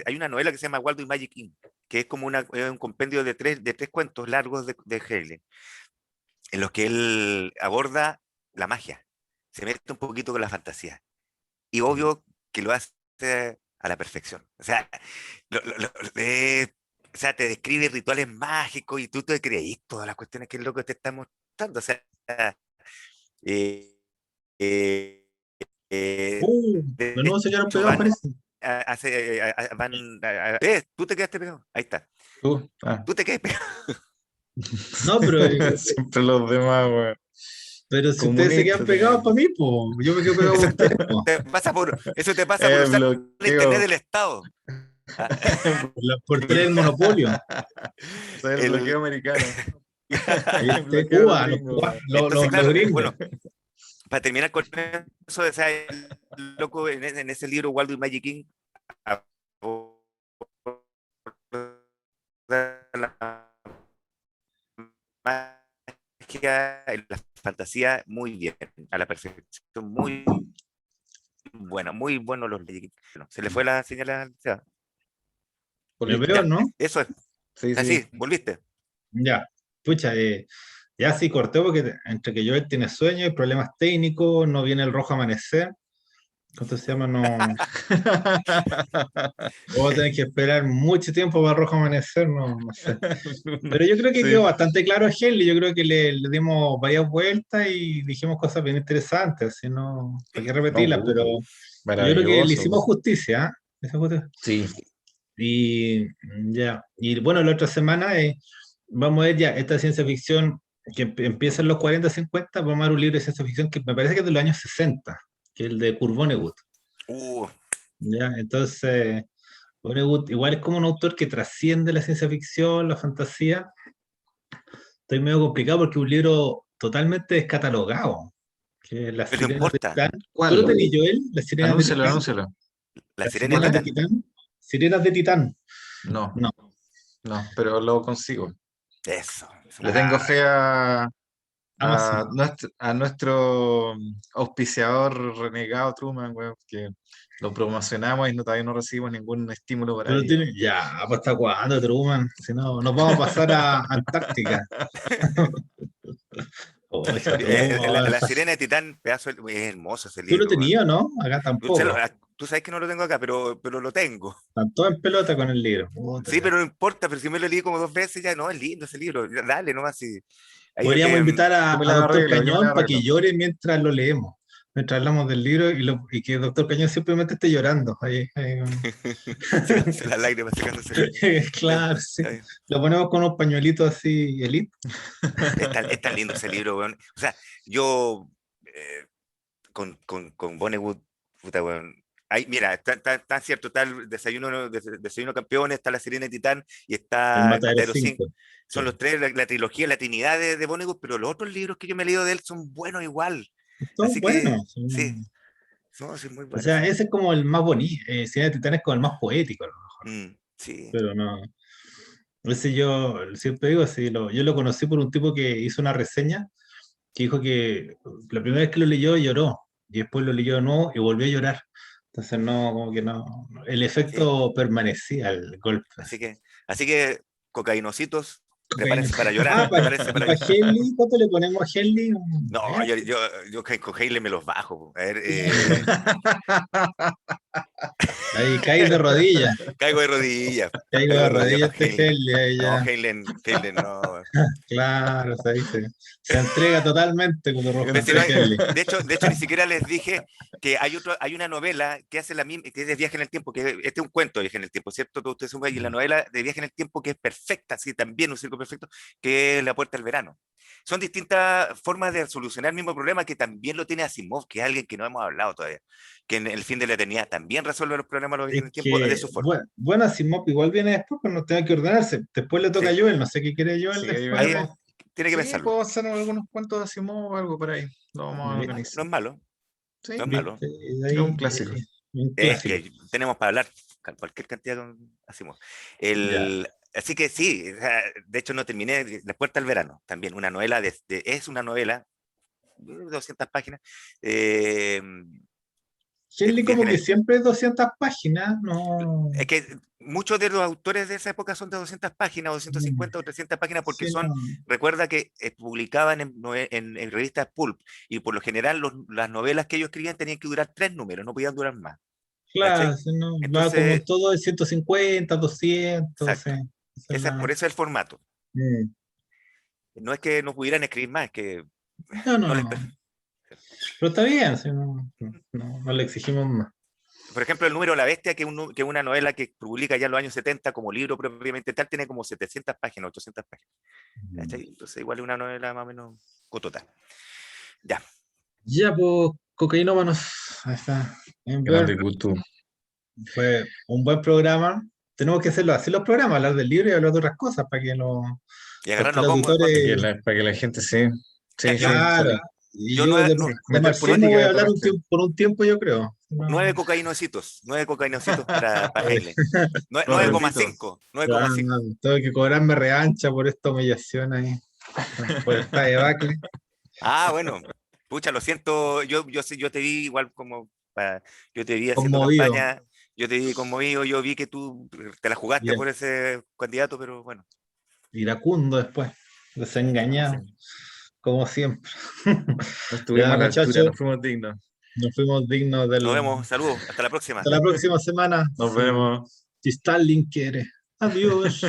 hay una novela que se llama Waldo y Magic Inc., que es como un compendio de tres cuentos largos de Haley, en los que él aborda la magia, se mete un poquito con la fantasía, y obvio que lo hace a la perfección. O sea, o sea, te describe rituales mágicos y tú te creís todas las cuestiones que el loco te está mostrando. O sea, eh, eh, De de nuevo se quedaron hecho pegados, van parece. tú te quedaste pegado. Ahí está. Tú, Tú te quedas pegado. No, pero, siempre los demás, weón. pero si ustedes se quedan Comunícate. pegados para mí, pues yo me quedo pegado por ustedes, po. Eso te pasa por usar el internet Bloqueo. del Estado. Ah, Por tener el monopolio. Soy el el- bloqueo americano. Ahí El está bloqueo Cuba, los, gringo, cubas- weón. entonces, los claro, gringos. bueno, para terminar con eso, o sea, el loco en ese libro, Waldo y Magic King, aborda la magia y la fantasía muy bien, a la perfección, muy bueno los Magic King. Bueno, se le fue la señal al Seba. Me ¿Volviste? veo, Ya, ¿no? eso es. Sí, sí. Así, volviste. Ya. Pucha, ya sí corté porque entre que Joel tiene sueño y problemas técnicos, no viene el rojo amanecer. ¿Cuánto se llama? No. Vamos a tener que esperar mucho tiempo para el rojo amanecer, no sé. Pero yo creo que quedó Sí. bastante claro a Henley, yo creo que le dimos varias vueltas y dijimos cosas bien interesantes, así no, para qué No, repetirlas, pero yo creo que le maravilloso. hicimos justicia, ¿ah? Le hicimos justicia. Sí. Y ya, y bueno, la otra semana vamos a ver ya esta ciencia ficción que empieza en los 40 50 vamos a ver un libro de ciencia ficción que me parece que es de los años 60 que es el de Kurt Vonnegut, Uh, ¿ya? Entonces, Vonnegut igual es como un autor que trasciende la ciencia ficción, la fantasía. Estoy medio complicado porque es un libro totalmente descatalogado, que es Las pero no Sirenas de importa. Titán. ¿Tú lo ¿Cuál? tenías, Joel? Las Sirenas de Anúncialo, Titán. anúncialo. La Las sirena de Sirenas de ¿Cuál? Titán. Titán. Sirenas de Titán. No, No. no, pero lo consigo. Eso. Le tengo fe a nuestro auspiciador renegado Truman, weón, que lo promocionamos y todavía no recibimos ningún estímulo para Pero ello. ya, pues ¿hasta cuándo, Truman? Si no, nos vamos a pasar a Antártica. Oh, esa Truman. La Sirena de Titán, pedazo, es hermoso ese ¿Tú lo libro, weón. tenías o no? Acá tampoco. Tú sabes que no lo tengo acá, pero lo tengo. Están todos en pelota con el libro. Puta. Sí, pero no importa, pero si me lo leí como 2 veces ya, no, es lindo ese libro. Dale, nomás. Sí. Ahí, Podríamos invitar yo me a la Doctor arreglo, yo me la Cañón para que arreglo. llore mientras lo leemos. Mientras hablamos del libro y que Doctor Cañón simplemente esté llorando. secándose las lágrimas, secándose. Claro, sí. Está bien. Lo ponemos con unos pañuelitos así, elite. Es tan lindo ese libro, weón. O sea, yo con Vonnegut, puta, weón. Ahí, mira, está cierto, está el desayuno Campeones, está La Sirena de Titán y El está el Matadero Matadero 5. 5. Son los tres, la trilogía, la trinidad de Vonnegut, pero los otros libros que yo me he leído de él son buenos igual. Son Así que, buenos. sí, sí, muy O buenos. sea, ese es como el más bonito. Cine de Titán es como el más poético, a lo mejor. Sí. Pero no. Ese yo siempre digo, yo lo conocí por un tipo que hizo una reseña que dijo que la primera vez que lo leyó lloró y después lo leyó de nuevo y volvió a llorar. Entonces no, como que no, el Sí. efecto permanecía al golpe. Así que, cocainositos, Cocaína. prepárense para llorar, Para prepárense para llorar. Henley, ¿cuánto le ponemos a Henley? No, yo con Hailey me los bajo. A ver, Ahí cae de rodillas. caigo de rodillas. Caigo Caigo de de rodillas rodillas para este Heinlein. Henley. Ahí No, ya. Heinlein no. Claro, o sea, ahí se entrega totalmente con Pero Rojo si no, Henley. de hecho, ni siquiera les dije que hay una novela que hace la misma, que es de viaje en el tiempo, que este es un cuento de viaje en el tiempo, ¿cierto? Todos ustedes saben, y la novela de viaje en el tiempo que es perfecta, sí, también un circo perfecto, que es La Puerta del Verano. Son distintas formas de solucionar el mismo problema que también lo tiene Asimov, que es alguien que no hemos hablado todavía, que en El fin de la eternidad también resuelve los problemas de los viajes Es en el tiempo de que, su forma. bueno, Asimov igual viene después, pero no tenga que ordenarse. Después le toca a Sí, Joel, no sé qué quiere Joel Sí, ahí después. ahí veremos. tiene que Sí, pensarlo. puedo hacer algunos cuentos de Asimov o algo por ahí. Lo vamos a No organizar. es malo, Sí, no es malo. ¿Viste? es un clásico. Un Es clásico. que tenemos para hablar cualquier cantidad hacemos. Ya. Así que sí, o sea, de hecho no terminé La Puerta al Verano, también una novela, es una novela, 200 páginas, de Henley viaje como en que el... siempre es 200 páginas, no. Es que muchos de los autores de esa época son de 200 páginas, o Mm, 250 o 300 páginas, porque sí, no. recuerda que publicaban en revistas pulp, y por lo general las novelas que ellos escribían tenían que durar 3 números, no podían durar más. Claro, ¿Cachai? sí, no. Va como Entonces, todo de 150, 200, sí. exacto. Esa es la- Por eso es el formato. Mm. No es que no pudieran escribir más, es que No, no no, les... no. Pero está bien, sí, no le exigimos más. Por ejemplo, El número de la bestia, que es una novela que publica ya en los años 70 como libro propiamente tal, tiene como 700 páginas, 800 páginas. ¿Cachai? Entonces, igual es una novela más o menos cotota. Ya. Ya, pues, cocainómanos. Ahí está. En ver, Grande Gutu. fue un buen programa. Tenemos que hacerlo así los programas, hablar del libro y hablar de otras cosas Y porque agarrarnos los a combo después. auditores, Para que la gente sí. Ya, Sí, sí, claro. sí. Y yo yo nueve, de Meter Marciano política voy y a otra hablar cuestión. por un tiempo, yo creo. No. 9 cocainocitos para Heinlein. Lo repito. 9,5. Claro, 9,5. tengo que cobrarme revancha por esta humillación ahí, por esta debacle. Ah, bueno. Pucha, lo siento. Yo te vi igual como... yo te vi haciendo Conmovido. campaña. Yo te vi conmovido. Yo vi que tú te la jugaste Mira, por ese candidato, pero bueno. iracundo después, desengañado, como siempre. No estuvimos Ya, a la altura, muchachos, no fuimos dignos. nos fuimos dignos Nos del. vemos. Saludos. Hasta la próxima. Hasta la próxima semana, Nos si vemos. Stalin quiere. Adiós.